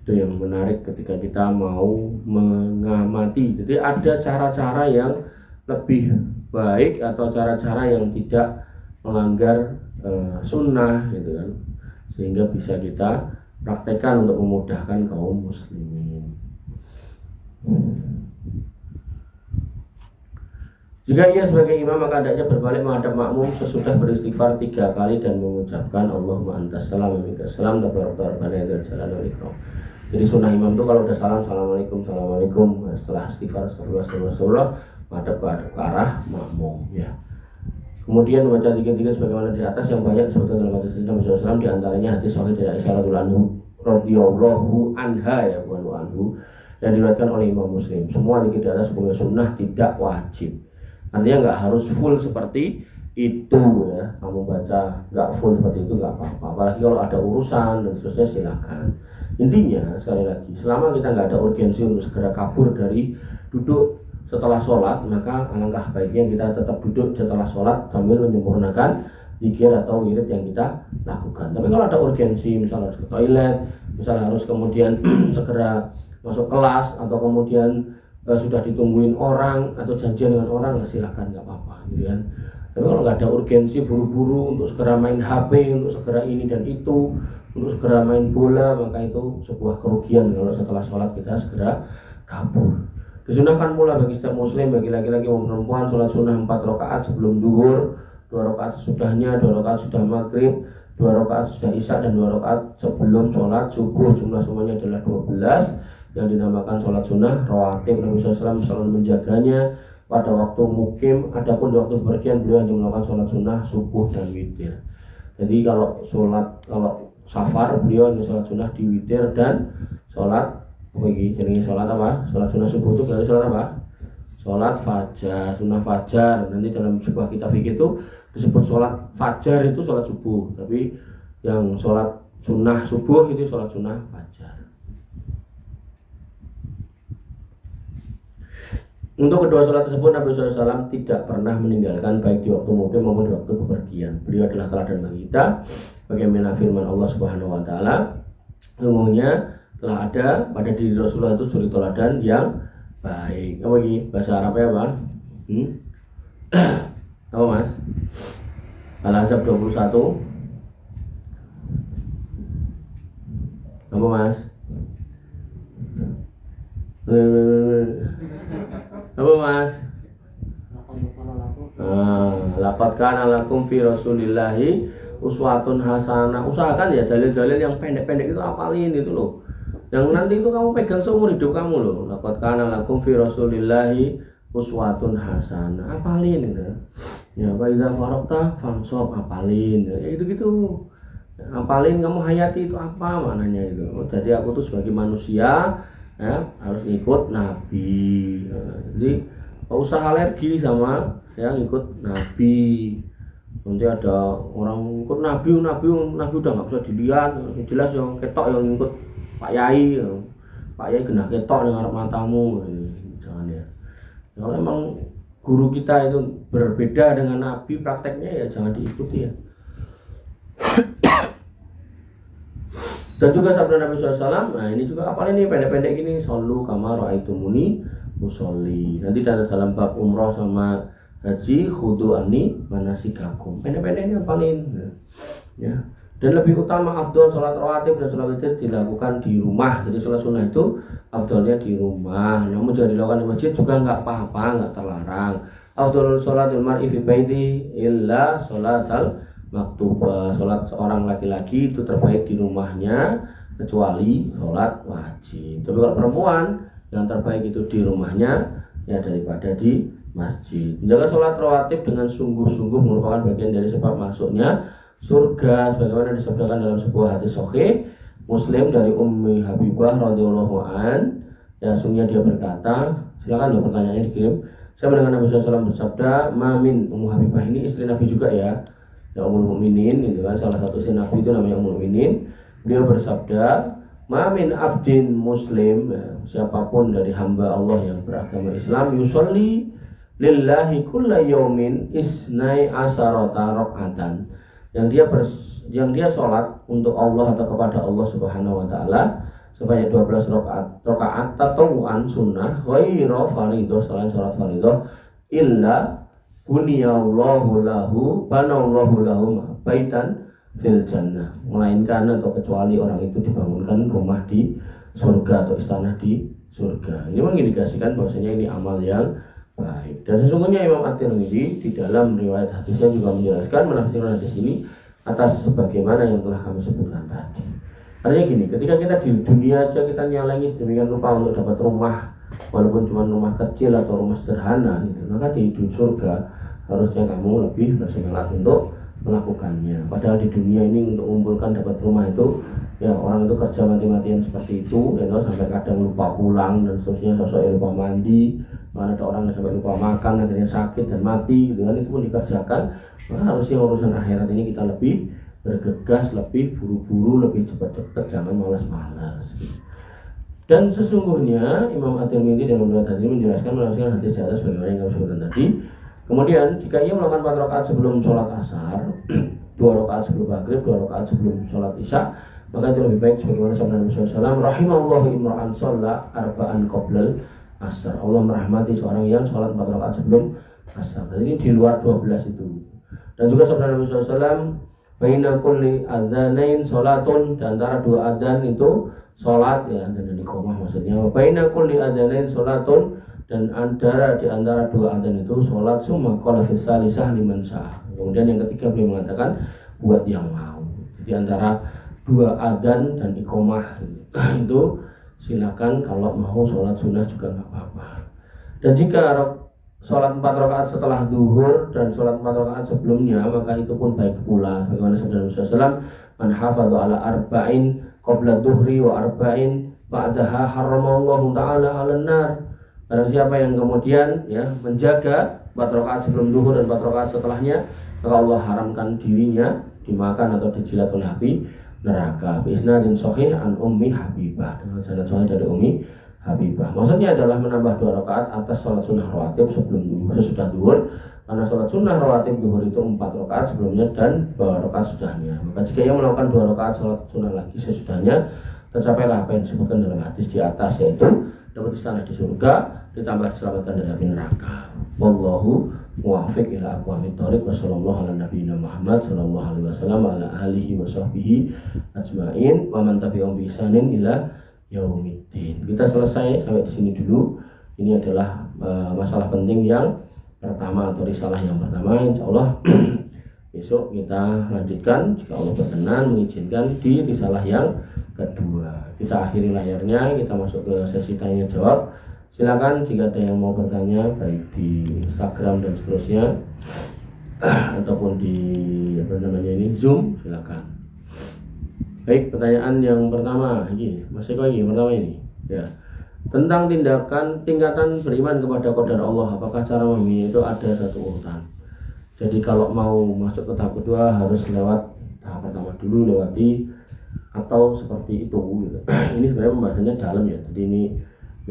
itu yang menarik ketika kita mau mengamati. Jadi ada cara-cara yang lebih baik atau cara-cara yang tidak melanggar sunnah gitu kan, sehingga bisa kita praktekkan untuk memudahkan kaum muslimin. Jika ia sebagai imam, maka hendaknya berbalik menghadap makmum sesudah beristighfar 3 kali dan mengucapkan Allahumma antas salam wa minkas salam tabarakta rabbana dzal jalali wal ikram. Jadi sunnah imam itu kalau udah salam, assalamualaikum, assalamualaikum, setelah istighfar astagfirullah, menghadap ke arah makmum ya. Kemudian membaca zikir-zikir sebagaimana di atas yang banyak disebutkan dalam hadis Nabi SAW, di antaranya hadis sahih dari Aisyah radhiyallahu anha ya, bukan anhu, yang diriwayatkan oleh Imam Muslim. Semua zikir di atas sebagai sunnah, tidak wajib. Artinya nggak harus full seperti itu ya. Kamu baca nggak full seperti itu nggak apa-apa. Apalagi kalau ada urusan dan seterusnya silakan. Intinya sekali lagi, selama kita nggak ada urgensi untuk segera kabur dari duduk setelah sholat, maka alangkah baiknya kita tetap duduk setelah sholat sambil menyempurnakan zikir atau wirid yang kita lakukan. Tapi kalau ada urgensi, misalnya harus ke toilet, misalnya harus kemudian segera masuk kelas, atau kemudian sudah ditungguin orang atau janjian dengan orang, silakan, nggak apa-apa gitu kan. Tapi kalau nggak ada urgensi, buru-buru untuk segera main HP, untuk segera ini dan itu, untuk segera main bola, maka itu sebuah kerugian kalau setelah sholat kita segera kabur. Disunahkan pula bagi setiap muslim, bagi laki-laki maupun perempuan, sholat sunnah 4 rakaat sebelum duhur, 2 rakaat sesudahnya, 2 rakaat sudah maghrib, 2 rakaat sudah isya, dan 2 rakaat sebelum sholat subuh. Jumlah semuanya adalah 12 yang dinamakan sholat sunnah rawatib. Nabi SAW selalu menjaganya pada waktu mukim. Adapun di waktu bepergian beliau hanya melakukan sholat sunnah subuh dan witir. Jadi kalau safar beliau hanya sholat sunnah di witir dan sholat jadi sholat apa? Sholat sunnah subuh itu berarti sholat apa? Sholat fajar, sunnah fajar. Nanti dalam sebuah kitab fikih itu disebut sholat fajar itu sholat subuh, tapi yang sholat sunnah subuh itu sholat sunnah fajar. Untuk kedua sholat tersebut Nabi SAW tidak pernah meninggalkan baik di waktu mukim maupun di waktu bepergian. Beliau adalah teladan bagi kita, bagaimana firman Allah Subhanahu Wa Taala, sesungguhnya telah ada pada diri Rasulullah itu suri teladan yang baik. Apa lagi? Bahasa Arabnya apa? Apa mas? Al-Ahzab 21. Apa mas? Apa mas? Laqad kana lakum fi Rasulillahi uswatun hasanah. Usahakan ya dalil-dalil yang pendek-pendek itu apalin itu loh. Yang nanti itu kamu pegang seumur hidup kamu loh. Laqad kana lakum fi Rasulillahi uswatun hasanah. Apalin gitu. Ya, fa idza faraqta famsab, apalin. Ya gitu-gitu. Apalin, kamu hayati itu apa maknanya itu. Oh, jadi aku tuh sebagai manusia ya, harus ikut Nabi. Jadi nggak usah alergi sama yang ikut Nabi. Nanti ada orang ikut Nabi udah nggak bisa dilihat, jelas yang ketok yang ikut Pak Yai, Pak Yai kena ketok dengan matamu, jangan ya. Kalau memang guru kita itu berbeda dengan Nabi prakteknya ya jangan diikuti ya. Dan juga sabda Nabi SAW, nah ini juga apa ini pendek-pendek gini, shollu kama ra'aitumuni usolli. Nanti dalam bab umroh sama haji, khudu anni manasikakum. Pendek-pendeknya paling ya. Dan lebih utama afdol sholat rawatib dan sholat witir dilakukan di rumah. Jadi sholat sunnah itu afdolnya di rumah. Namun jika dilakukan di masjid juga nggak apa-apa, nggak terlarang. Afdol sholatul mar'i fi baiti illa sholatal maktubah. Sholat seorang laki-laki itu terbaik di rumahnya kecuali sholat wajib. Tapi kalau perempuan yang terbaik itu di rumahnya ya daripada di masjid. Menjaga sholat rawatib dengan sungguh-sungguh merupakan bagian dari sebab masuknya surga, sebagaimana disebutkan dalam sebuah hadis sahih Muslim dari Ummi Habibah radhiyallahu an. Ya, sungguhnya dia berkata, silakan ya pertanyaannya dikirim. Saya mendengar Nabi SAW bersabda, "Mamin." Ummu Habibah ini istri Nabi juga ya. Ya Ummul Mukminin itu kan salah satu istri Nabi itu namanya Ummul Mukminin. Beliau bersabda, "Mamin abdin muslim." Ya, siapapun dari hamba Allah yang beragama Islam yusolli lillahi kulla yaumin isnai asarata rakaatan. Yang dia sholat untuk Allah atau kepada Allah Subhanahu wa taala sebanyak 12 rakaat tatawuan sunnah ghairu fardhu selain salat fardhu illa buniyallahu lahu banallahu lahu baitan fil jannah, melainkan atau kecuali orang itu dibangunkan rumah di surga atau istana di surga. Ini mengindikasikan bahwasanya ini amal yang baik. Dan sesungguhnya Imam At-Tirmidzi di dalam riwayat hadisnya juga menjelaskan menafsirkan hadis ini atas sebagaimana yang telah kami sebutkan tadi. Artinya gini, ketika kita di dunia aja kita nyalengi sedemikian rupa untuk dapat rumah, walaupun cuma rumah kecil atau rumah sederhana gitu, maka di surga harusnya kamu lebih bersemangat untuk melakukannya. Padahal di dunia ini untuk mengumpulkan dapat rumah itu ya orang itu kerja mati-matian seperti itu, ya sampai kadang lupa pulang dan seterusnya, sosoknya lupa mandi, ada orang yang sampai lupa makan akhirnya sakit dan mati gitu kan, itu pun dikerjakan. Maka harusnya urusan akhirat ini kita lebih bergegas, lebih buru-buru, lebih cepat-cepat, jangan malas-malas gitu. Dan sesungguhnya Imam At-Tirmidzi dalam riwayat hadis menjelaskan menafsirkan hadis di atas bagaimana yang kami sebutkan tadi. Kemudian jika ia melakukan 4 rakaat sebelum sholat asar, 2 rakaat sebelum maghrib, 2 rakaat sebelum sholat isya, maka itu lebih baik sebagaimana sabda Nabi SAW, rahimallahu imra'an shalla arba'an qoblal asar. Allah merahmati seorang yang sholat 4 rakaat sebelum asar. Dan ini di luar 12 itu. Dan juga sabda Nabi SAW, baina kulli adzanain sholatun, di antara 2 adzan itu sholat, ya adzan dan iqamah maksudnya. Baina kulli adzanain sholatun, dan di antara 2 adzan itu sholat. Summa qala fis salisah liman syaa. Kemudian yang ketiga beliau mengatakan buat yang mau. Di antara 2 adzan dan iqamah itu silakan, kalau mau sholat sunnah juga nggak apa-apa. Dan jika sholat 4 rakaat setelah duhur dan sholat 4 rakaat sebelumnya, maka itu pun baik pula. Bagaimana sabda Nabi SAW, man hafadhu ala arba'in qabla duhri wa arba'in ba'daha haramallahu ta'ala 'alan nar. Barang siapa yang kemudian ya menjaga 4 rakaat sebelum duhur dan 4 rakaat setelahnya, maka Allah haramkan dirinya dimakan atau dijilat oleh api neraka. Bisnadin sahih an Ummi Habibah, dengan sanad sahih dari Ummi Habibah. Maksudnya adalah menambah 2 rakaat atas sholat sunnah rawatib sebelum sesudah duhur, karena sholat sunnah rawatib duhur itu 4 rakaat sebelumnya dan 2 rakaat sesudahnya. Maka jika ia melakukan 2 rakaat sholat sunnah lagi sesudahnya, tercapailah apa yang disebutkan dalam hadis di atas, yaitu dapat istana di surga ditambah diselamatkan dari api neraka. Wallahu muwaffiq ila aqwamit thoriq. Wassallallahu ala nabiyina Muhammad sallallahu alaihi wasallam ala alihi wa sahbihi ajmain wa man tabi'ahum bi ihsanin ila yaumiddin. Kita selesai sampai di sini dulu. Ini adalah masalah penting yang pertama atau risalah yang pertama. Insyaallah besok kita lanjutkan jika Allah berkenan mengizinkan di risalah yang kedua. Kita akhiri layarnya, kita masuk ke sesi tanya jawab. Silakan jika ada yang mau bertanya baik di Instagram dan seterusnya ataupun di Zoom, silakan. Baik, pertanyaan yang pertama ini, Mas Eko ini pertama ini. Ya. Tentang tingkatan beriman kepada qadar Allah, apakah cara memahaminya itu ada satu urutan. Jadi kalau mau masuk ke tahap kedua harus lewat tahap pertama dulu, lewati atau seperti itu gitu. Ini sebenarnya pembahasannya dalam ya, jadi ini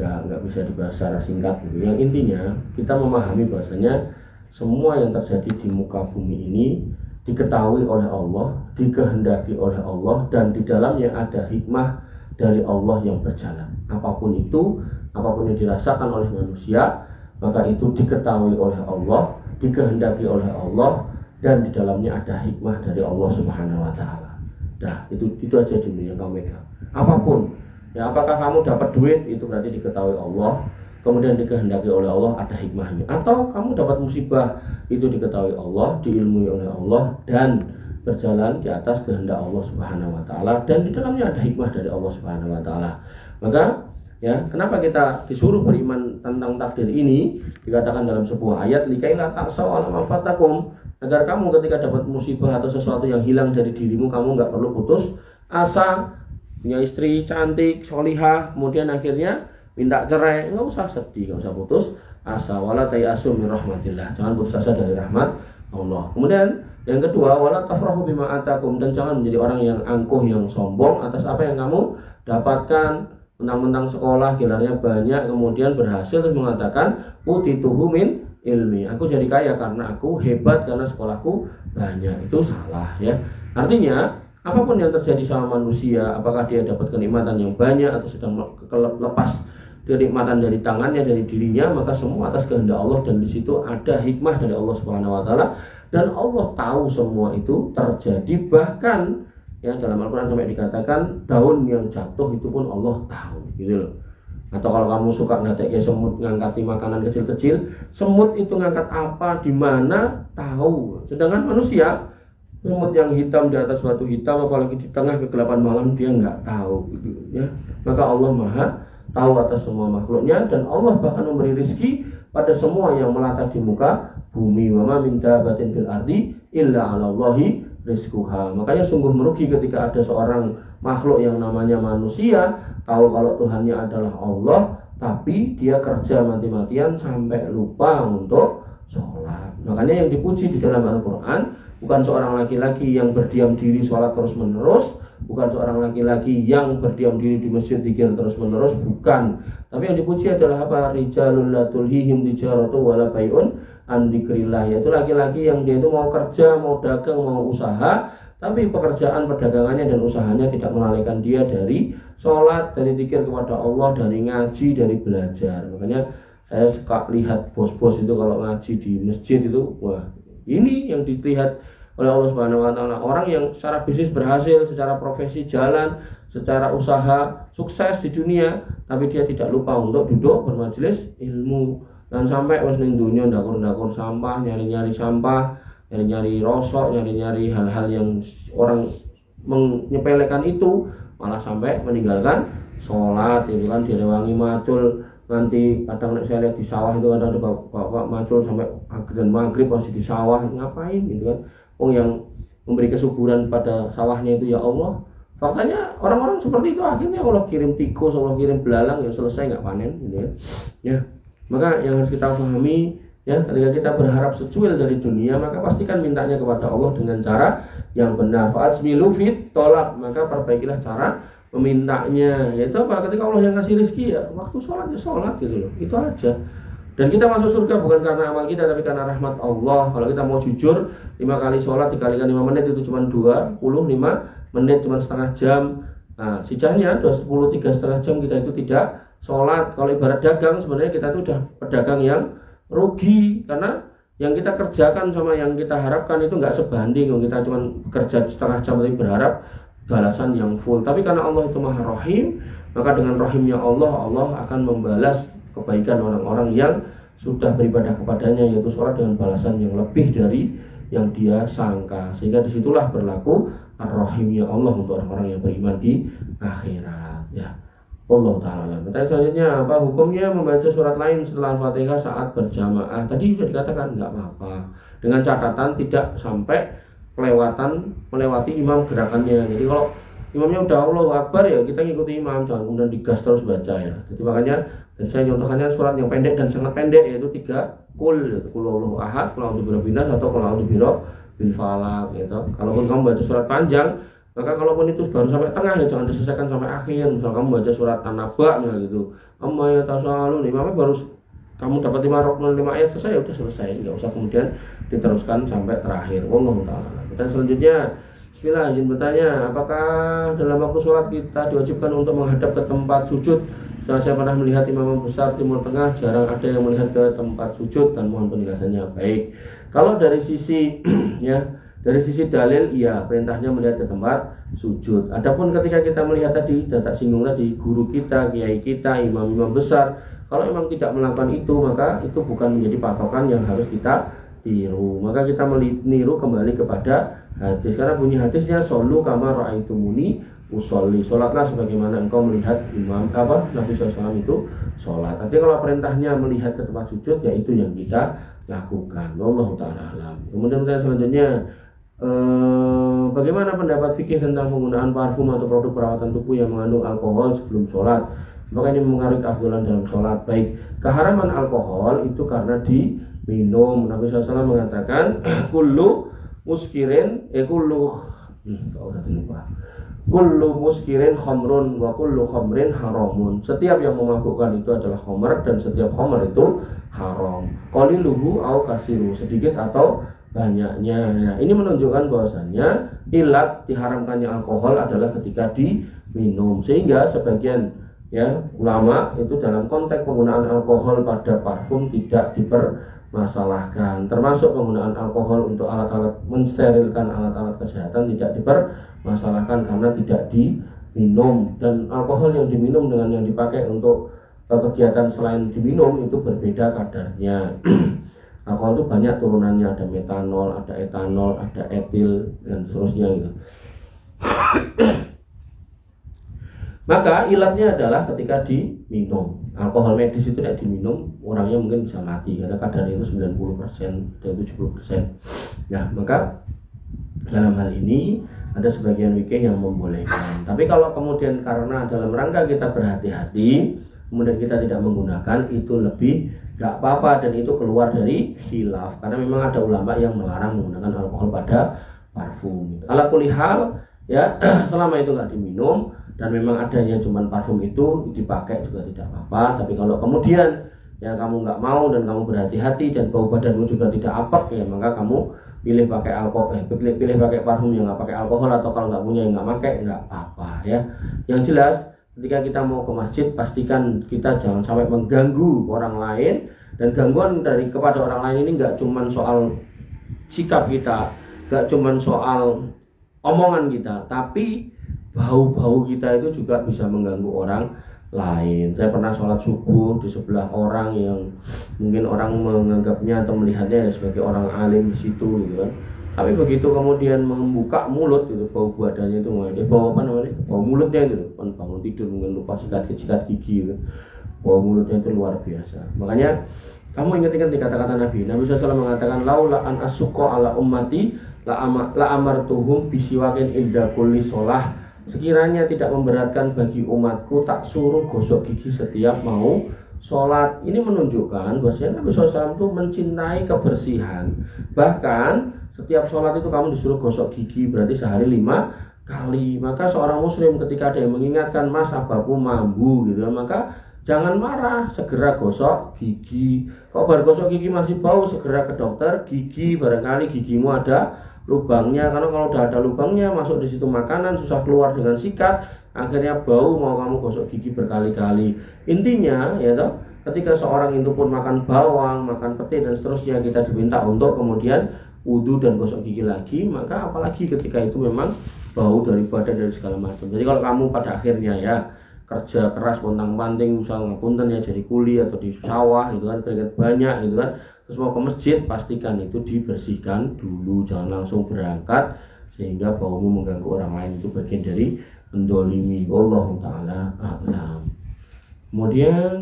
nggak bisa dibahas secara singkat gitu. Yang intinya kita memahami bahwasanya semua yang terjadi di muka bumi ini diketahui oleh Allah, dikehendaki oleh Allah, dan di dalamnya ada hikmah dari Allah yang berjalan. Apapun itu, apapun yang dirasakan oleh manusia, maka itu diketahui oleh Allah, dikehendaki oleh Allah, dan di dalamnya ada hikmah dari Allah Subhanahu wa taala. Nah, itu aja jumlah yang kamu pegang. Apapun, ya apakah kamu dapat duit, itu berarti diketahui Allah, kemudian dikehendaki oleh Allah, ada hikmahnya. Atau kamu dapat musibah, itu diketahui Allah, diilmui oleh Allah, dan berjalan di atas kehendak Allah Subhanahu wa taala, dan di dalamnya ada hikmah dari Allah Subhanahu wa taala. Maka ya, kenapa kita disuruh beriman tentang takdir ini? Dikatakan dalam sebuah ayat, likaila ta'saw ala ma fatakum, agar kamu ketika dapat musibah atau sesuatu yang hilang dari dirimu, kamu nggak perlu putus asa. Punya istri cantik, solihah, kemudian akhirnya minta cerai, nggak usah sedih, nggak usah putus asa. Wala tayasu min rahmatillah, jangan putus asa dari rahmat Allah. Kemudian yang kedua, wala tafrahu bima atakum, dan jangan menjadi orang yang angkuh, yang sombong atas apa yang kamu dapatkan. Mentang-mentang sekolah gelarnya banyak, kemudian berhasil terus mengatakan utituhu min ilmi, aku jadi kaya karena aku hebat, karena sekolahku banyak. Itu salah ya. Artinya apapun yang terjadi sama manusia, apakah dia dapat kenikmatan yang banyak atau sedang lepas kenikmatan dari tangannya, dari dirinya, maka semua atas kehendak Allah, dan di situ ada hikmah dari Allah Subhanahu wa taala, dan Allah tahu semua itu terjadi. Bahkan ya dalam Al-Quran sampai dikatakan daun yang jatuh itu pun Allah tahu gitu loh. Atau kalau kamu suka ngatek semut ngangkati makanan kecil-kecil, semut itu ngangkat apa, di mana, tahu. Sedangkan manusia, semut yang hitam di atas batu hitam, apalagi di tengah kegelapan malam, dia nggak tahu gitu ya. Maka Allah Maha tahu atas semua makhluknya, dan Allah bahkan memberi rizki pada semua yang melata di muka bumi. Wa ma min dabbatin fil ardi illa 'alallahi rizquha. Makanya sungguh merugi ketika ada seorang makhluk yang namanya manusia tahu kalau Tuhannya adalah Allah, tapi dia kerja mati-matian sampai lupa untuk sholat. Makanya yang dipuji di dalam Al-Quran bukan seorang laki-laki yang berdiam diri sholat terus menerus, bukan seorang laki-laki yang berdiam diri di masjid zikir terus menerus, bukan. Tapi yang dipuji adalah apa? Rijalul la tulhihim tijaratu wala bai'un an dzikrillah, yaitu laki-laki yang dia itu mau kerja, mau dagang, mau usaha, tapi pekerjaan perdagangannya dan usahanya tidak melalaikan dia dari sholat, dari zikir kepada Allah, dari ngaji, dari belajar. Makanya saya suka lihat bos-bos itu kalau ngaji di masjid itu, wah ini yang dilihat oleh Allah Subhanahu wa taala, orang yang secara bisnis berhasil, secara profesi jalan, secara usaha sukses di dunia, tapi dia tidak lupa untuk duduk bermajelis ilmu. Dan sampai wis ning dunya ndakur-ndakur sampah, nyari-nyari sampah, nyari-nyari rosok, nyari-nyari hal-hal yang orang menyepelekan itu, malah sampai meninggalkan sholat. Itu kan direwangi macul, nanti kadang saya lihat di sawah itu kadang ada bapak macul sampai maghrib masih di sawah, ngapain gitu kan. Yang memberi kesuburan pada sawahnya itu ya Allah. Faktanya orang-orang seperti itu akhirnya Allah kirim tikus, Allah kirim belalang, ya selesai nggak panen gitu ya. Maka yang harus kita pahami ya, ketika kita berharap secuil dari dunia, maka pastikan mintanya kepada Allah dengan cara yang benar. Fa'azmilu fit tolak, maka perbaikilah cara memintanya. Yaitu apa? Ketika Allah yang kasih rezeki, ya waktu sholat ya sholat gitu loh. Itu aja. Dan kita masuk surga bukan karena amal kita, tapi karena rahmat Allah. Kalau kita mau jujur, 5 kali sholat dikalikan 5 menit itu cuma 25 menit, cuma setengah jam. Nah, sisanya 10 3,5 jam kita itu tidak sholat. Kalau ibarat dagang, sebenarnya kita itu udah pedagang yang rugi, karena yang kita kerjakan sama yang kita harapkan itu nggak sebanding. Kita cuma kerja setengah jam tapi berharap balasan yang full. Tapi karena Allah itu Maha Rahim, maka dengan rahimnya Allah akan membalas kebaikan orang-orang yang sudah beribadah kepadanya, yaitu sholat dengan balasan yang lebih dari yang dia sangka. Sehingga disitulah berlaku ar-rahimnya Allah untuk orang-orang yang beriman di akhirat ya. Allah Ta'ala. Pertanyaan selanjutnya, apa hukumnya membaca surat lain setelah Al-Fatihah saat berjamaah? Tadi sudah dikatakan nggak apa-apa, dengan catatan tidak sampai melewati imam gerakannya. Jadi kalau imamnya udah Allahu Akbar ya kita ngikuti imam, jangan kemudian digas terus baca ya. Jadi makanya saya contohkannya surat yang pendek dan sangat pendek, yaitu 3 kul, yaitu kul Allahu ahad, kul a'udzu birabbil nas, atau kul a'udzu birabbil falaq gitu. Kalaupun kamu baca surat panjang, maka kalaupun itu baru sampai tengah ya jangan diselesaikan sampai akhir. Misal kamu baca surat An-Naba gitu, amma yatasalun, imamnya baru kamu dapat 5 ayat selesai, ya udah selesai, nggak usah kemudian diteruskan sampai terakhir. Wallahu ta'ala. Dan selanjutnya, bismillah, izin bertanya, apakah dalam waktu sholat kita diwajibkan untuk menghadap ke tempat sujud? Saya pernah melihat imam besar Timur Tengah, jarang ada yang melihat ke tempat sujud, dan mohon penjelasannya. Baik, kalau dari sisi ya, dari sisi dalil, iya perintahnya melihat ke tempat sujud. Adapun ketika kita melihat tadi, dan tak singgung tadi, guru kita, kiai kita, imam-imam besar, kalau memang tidak melakukan itu, maka itu bukan menjadi patokan yang harus kita tiru. Maka kita meniru kembali kepada hadis, karena bunyi hadisnya shollu kama ra'aitumuni usolli, sholatlah sebagaimana engkau melihat Nabi SAW itu sholat. Tapi kalau perintahnya melihat ke tempat sujud, ya itu yang kita lakukan. Wallahu ta'ala alam. Kemudian selanjutnya, bagaimana pendapat fikih tentang penggunaan parfum atau produk perawatan tubuh yang mengandung alkohol sebelum sholat? Maka ini mengaruhi keafdalan dalam sholat. Baik, keharaman alkohol itu karena diminum. Nabi SAW mengatakan kullu muskirin kullu muskirin khamrun wa kullu khamrin haramun. Setiap yang memabukkan itu adalah khamr, dan setiap khamr itu haram. Qaliluhu au kasiru, sedikit atau banyaknya. Nah, ini menunjukkan bahwasannya ilat diharamkannya alkohol adalah ketika diminum. Sehingga sebagian ulama itu dalam konteks penggunaan alkohol pada parfum tidak dipermasalahkan, termasuk penggunaan alkohol untuk alat-alat mensterilkan alat-alat kesehatan tidak dipermasalahkan karena tidak diminum. Dan alkohol yang diminum dengan yang dipakai untuk kegiatan selain diminum itu berbeda kadarnya. Alkohol itu banyak turunannya, ada metanol, ada etanol, ada etil, dan seterusnya gitu. Maka ilatnya adalah ketika diminum. Alkohol medis itu tidak diminum, orangnya mungkin bisa mati karena kadarnya itu 90% dan 70%. Nah, maka dalam hal ini ada sebagian fikih yang membolehkan. Tapi kalau kemudian karena dalam rangka kita berhati-hati, kemudian kita tidak menggunakan, itu lebih gak apa-apa, dan itu keluar dari khilaf. Karena memang ada ulama yang melarang menggunakan alkohol pada parfum. Ala kulli hal ya, selama itu gak diminum dan memang adanya cuman parfum itu dipakai juga tidak apa-apa. Tapi kalau kemudian ya kamu nggak mau dan kamu berhati-hati dan bau badanmu juga tidak apek, ya maka kamu pilih pakai alkohol, pilih pakai parfum yang nggak pakai alkohol, atau kalau nggak punya yang nggak pakai, nggak apa-apa ya. Yang jelas ketika kita mau ke masjid, pastikan kita jangan sampai mengganggu orang lain. Dan gangguan kepada orang lain ini nggak cuman soal sikap kita, nggak cuman soal omongan kita, tapi bau-bau kita itu juga bisa mengganggu orang lain. Saya pernah sholat subuh di sebelah orang yang mungkin orang menganggapnya atau melihatnya sebagai orang alim di situ gitu kan. Tapi begitu kemudian membuka mulut gitu, bau badannya itu bau apa namanya? Bau mulutnya itu, kan bangun tidur mungkin lupa sikat gigi gitu. Bau mulutnya itu luar biasa. Makanya kamu ingat-ingat di kata-kata Nabi SAW mengatakan laula an asuqa ala ummati la amartuhum bisiwakin inda kulli sholah. Sekiranya tidak memberatkan bagi umatku, tak suruh gosok gigi setiap mau sholat. Ini menunjukkan bahwa Nabi SAW itu mencintai kebersihan. Bahkan setiap sholat itu kamu disuruh gosok gigi, berarti sehari 5 kali. Maka seorang muslim ketika ada yang mengingatkan, mas abahku mambu gitu, maka jangan marah, segera gosok gigi. Kalau baru gosok gigi masih bau, segera ke dokter gigi, barangkali gigimu ada lubangnya. Karena kalau udah ada lubangnya, masuk di situ makanan, susah keluar dengan sikat, akhirnya bau, mau kamu gosok gigi berkali-kali. Intinya ya toh, ketika seorang itu pun makan bawang, makan pete dan seterusnya, kita diminta untuk kemudian wudu dan gosok gigi lagi. Maka apalagi ketika itu memang bau dari badan dari segala macam. Jadi kalau kamu pada akhirnya ya kerja keras pontang-panting, misalnya punten ya jadi kuli atau di sawah gitu kan, keringat banyak gitu kan, terus mau ke masjid, pastikan itu dibersihkan dulu, jangan langsung berangkat sehingga baumu mengganggu orang lain. Itu bagian dari mendolimi. Wallahu ta'ala a'lam. Kemudian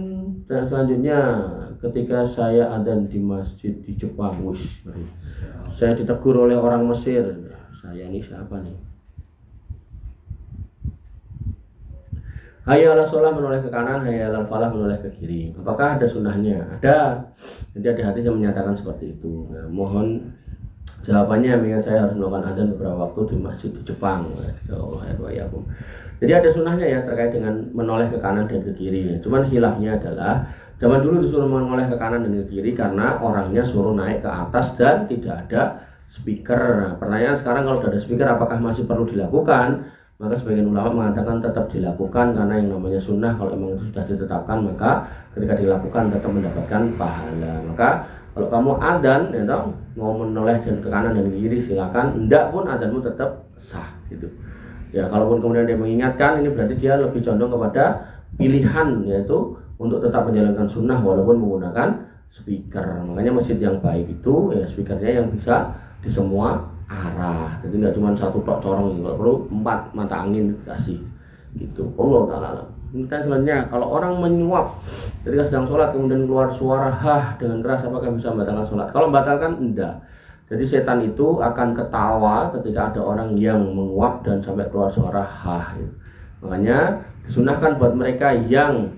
dan selanjutnya, ketika saya adzan di masjid di Jepang, saya ditegur oleh orang Mesir. Saya ini siapa nih? hayya 'alas shalah menoleh ke kanan, hayya 'alal falah menoleh ke kiri. Apakah ada sunnahnya? Ada. Jadi ada hadis yang menyatakan seperti itu. Nah, mohon jawabannya, mengingat saya harus melakukan adzan beberapa waktu di masjid di Jepang. Ya Allah ya Allah. Jadi ada sunnahnya ya terkait dengan menoleh ke kanan dan ke kiri. Cuman khilafnya adalah zaman dulu disuruh menoleh ke kanan dan ke kiri karena orangnya suruh naik ke atas dan tidak ada speaker. Nah, pertanyaan sekarang, kalau sudah ada speaker apakah masih perlu dilakukan? Maka sebagian ulama mengatakan tetap dilakukan karena yang namanya sunnah kalau memang itu sudah ditetapkan, maka ketika dilakukan tetap mendapatkan pahala. Maka kalau kamu adzan ya toh, mau menoleh dan ke kanan dan ke kiri silakan, enggak pun adzanmu tetap sah gitu. Ya kalaupun kemudian dia mengingatkan, ini berarti dia lebih condong kepada pilihan, yaitu untuk tetap menjalankan sunnah walaupun menggunakan speaker. Makanya masjid yang baik itu ya speakernya yang bisa di semua arah, jadi nggak cuma satu tok corong, kalau perlu 4 mata angin dikasih gitu. Allah taala. Kita sebenarnya kalau orang menyuap ketika sedang sholat kemudian keluar suara hah dengan keras, apakah bisa membatalkan sholat? Kalau membatalkan enggak. Jadi setan itu akan ketawa ketika ada orang yang menguap dan sampai keluar suara hah gitu. Makanya disunahkan buat mereka yang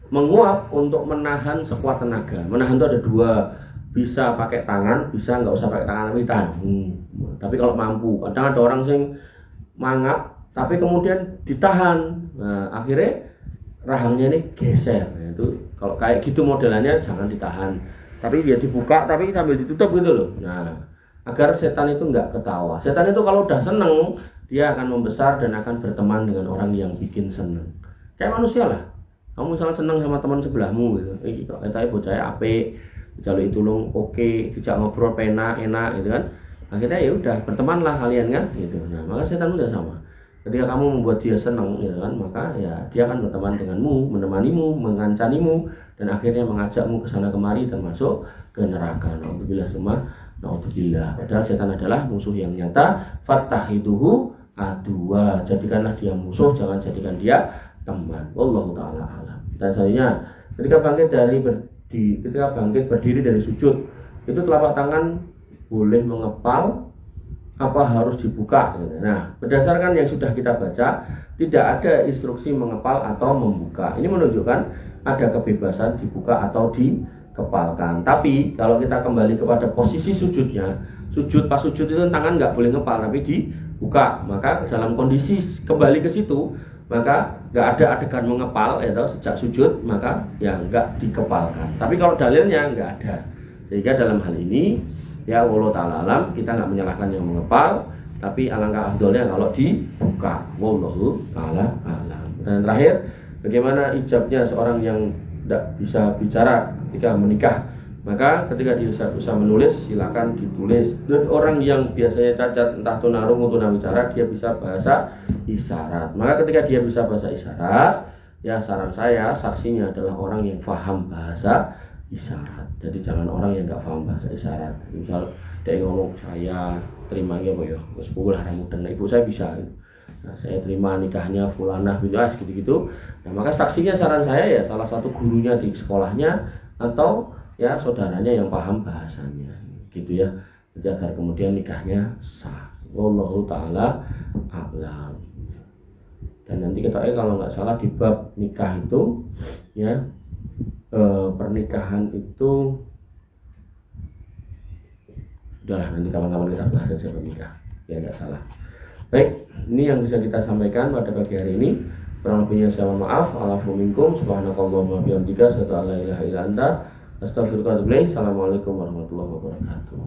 menguap untuk menahan sekuat tenaga. Menahan itu ada 2, bisa pakai tangan, bisa nggak usah pakai tangan tapi tahan. Tapi kalau mampu, kadang ada orang yang mangap tapi kemudian ditahan. Nah, akhirnya rahangnya ini geser. Nah, itu kalau kayak gitu modelannya jangan ditahan. Tapi dia dibuka tapi sambil ditutup gitu loh. Nah, agar setan itu nggak ketawa. Setan itu kalau udah seneng, dia akan membesar dan akan berteman dengan orang yang bikin seneng. Kayak manusia lah. Kamu misalnya seneng sama teman sebelahmu gitu. Kita bocahnya apik, jaluk tulung oke, dijak ngobrol enak gitu kan. Akhirnya ya udah bertemanlah kalian kan gitu. Nah, maka setan juga sama. Ketika kamu membuat dia senang ya kan, maka ya dia akan berteman denganmu, menemanimu, mengancanimu dan akhirnya mengajakmu ke sana kemari termasuk ke neraka. Naudzubillah semua, naudzubillah. Padahal setan adalah musuh yang nyata. Fattahiduhu aduwa. Jadikanlah dia musuh, jangan jadikan dia teman. Wallahu taala alam. Dan selanjutnya ketika bangkit berdiri dari sujud, itu telapak tangan boleh mengepal apa harus dibuka? Nah, berdasarkan yang sudah kita baca, tidak ada instruksi mengepal atau membuka. Ini menunjukkan ada kebebasan dibuka atau dikepalkan. Tapi kalau kita kembali kepada posisi sujudnya, pas sujud itu tangan nggak boleh ngepal tapi dibuka. Maka dalam kondisi kembali ke situ, maka nggak ada adegan mengepal atau sejak sujud, maka ya nggak dikepalkan. Tapi kalau dalilnya nggak ada, sehingga dalam hal ini ya Allah ta'ala alam, kita nggak menyalahkan yang mengepal, tapi alangkah afdolnya kalau dibuka. Wallahu ta'ala alam. Dan terakhir, bagaimana ijabnya seorang yang tidak bisa bicara ketika menikah? Maka ketika dia bisa menulis, silakan ditulis. Dan orang yang biasanya cacat, entah tunarungu tunawicara, dia bisa bahasa isyarat. Maka ketika dia bisa bahasa isyarat, ya saran saya saksinya adalah orang yang paham bahasa isyarat. Jadi jangan orang yang nggak paham bahasa isyarat. Misal dia ngomong saya terima ya boyo, sepuluh lah dan ibu saya bisa. Nah, saya terima nikahnya fulanah gitu. Nah, maka saksinya saran saya ya salah satu gurunya di sekolahnya atau ya saudaranya yang paham bahasanya, gitu ya. Jadi agar kemudian nikahnya sah. Wallahu taala a'lam. Dan nanti kita kalau nggak salah di bab nikah itu ya. Pernikahan itu sudahlah, nanti kawan-kawan kita bahas saja menikah ya nggak salah. Baik, ini yang bisa kita sampaikan pada pagi hari ini. Kurang lebihnya saya mohon maaf. Alafu minkum subhanakallahumma bihamdika asyhadu an la ilaha illa anta astaghfiruka wa atubu ilaik. Assalamualaikum warahmatullahi wabarakatuh.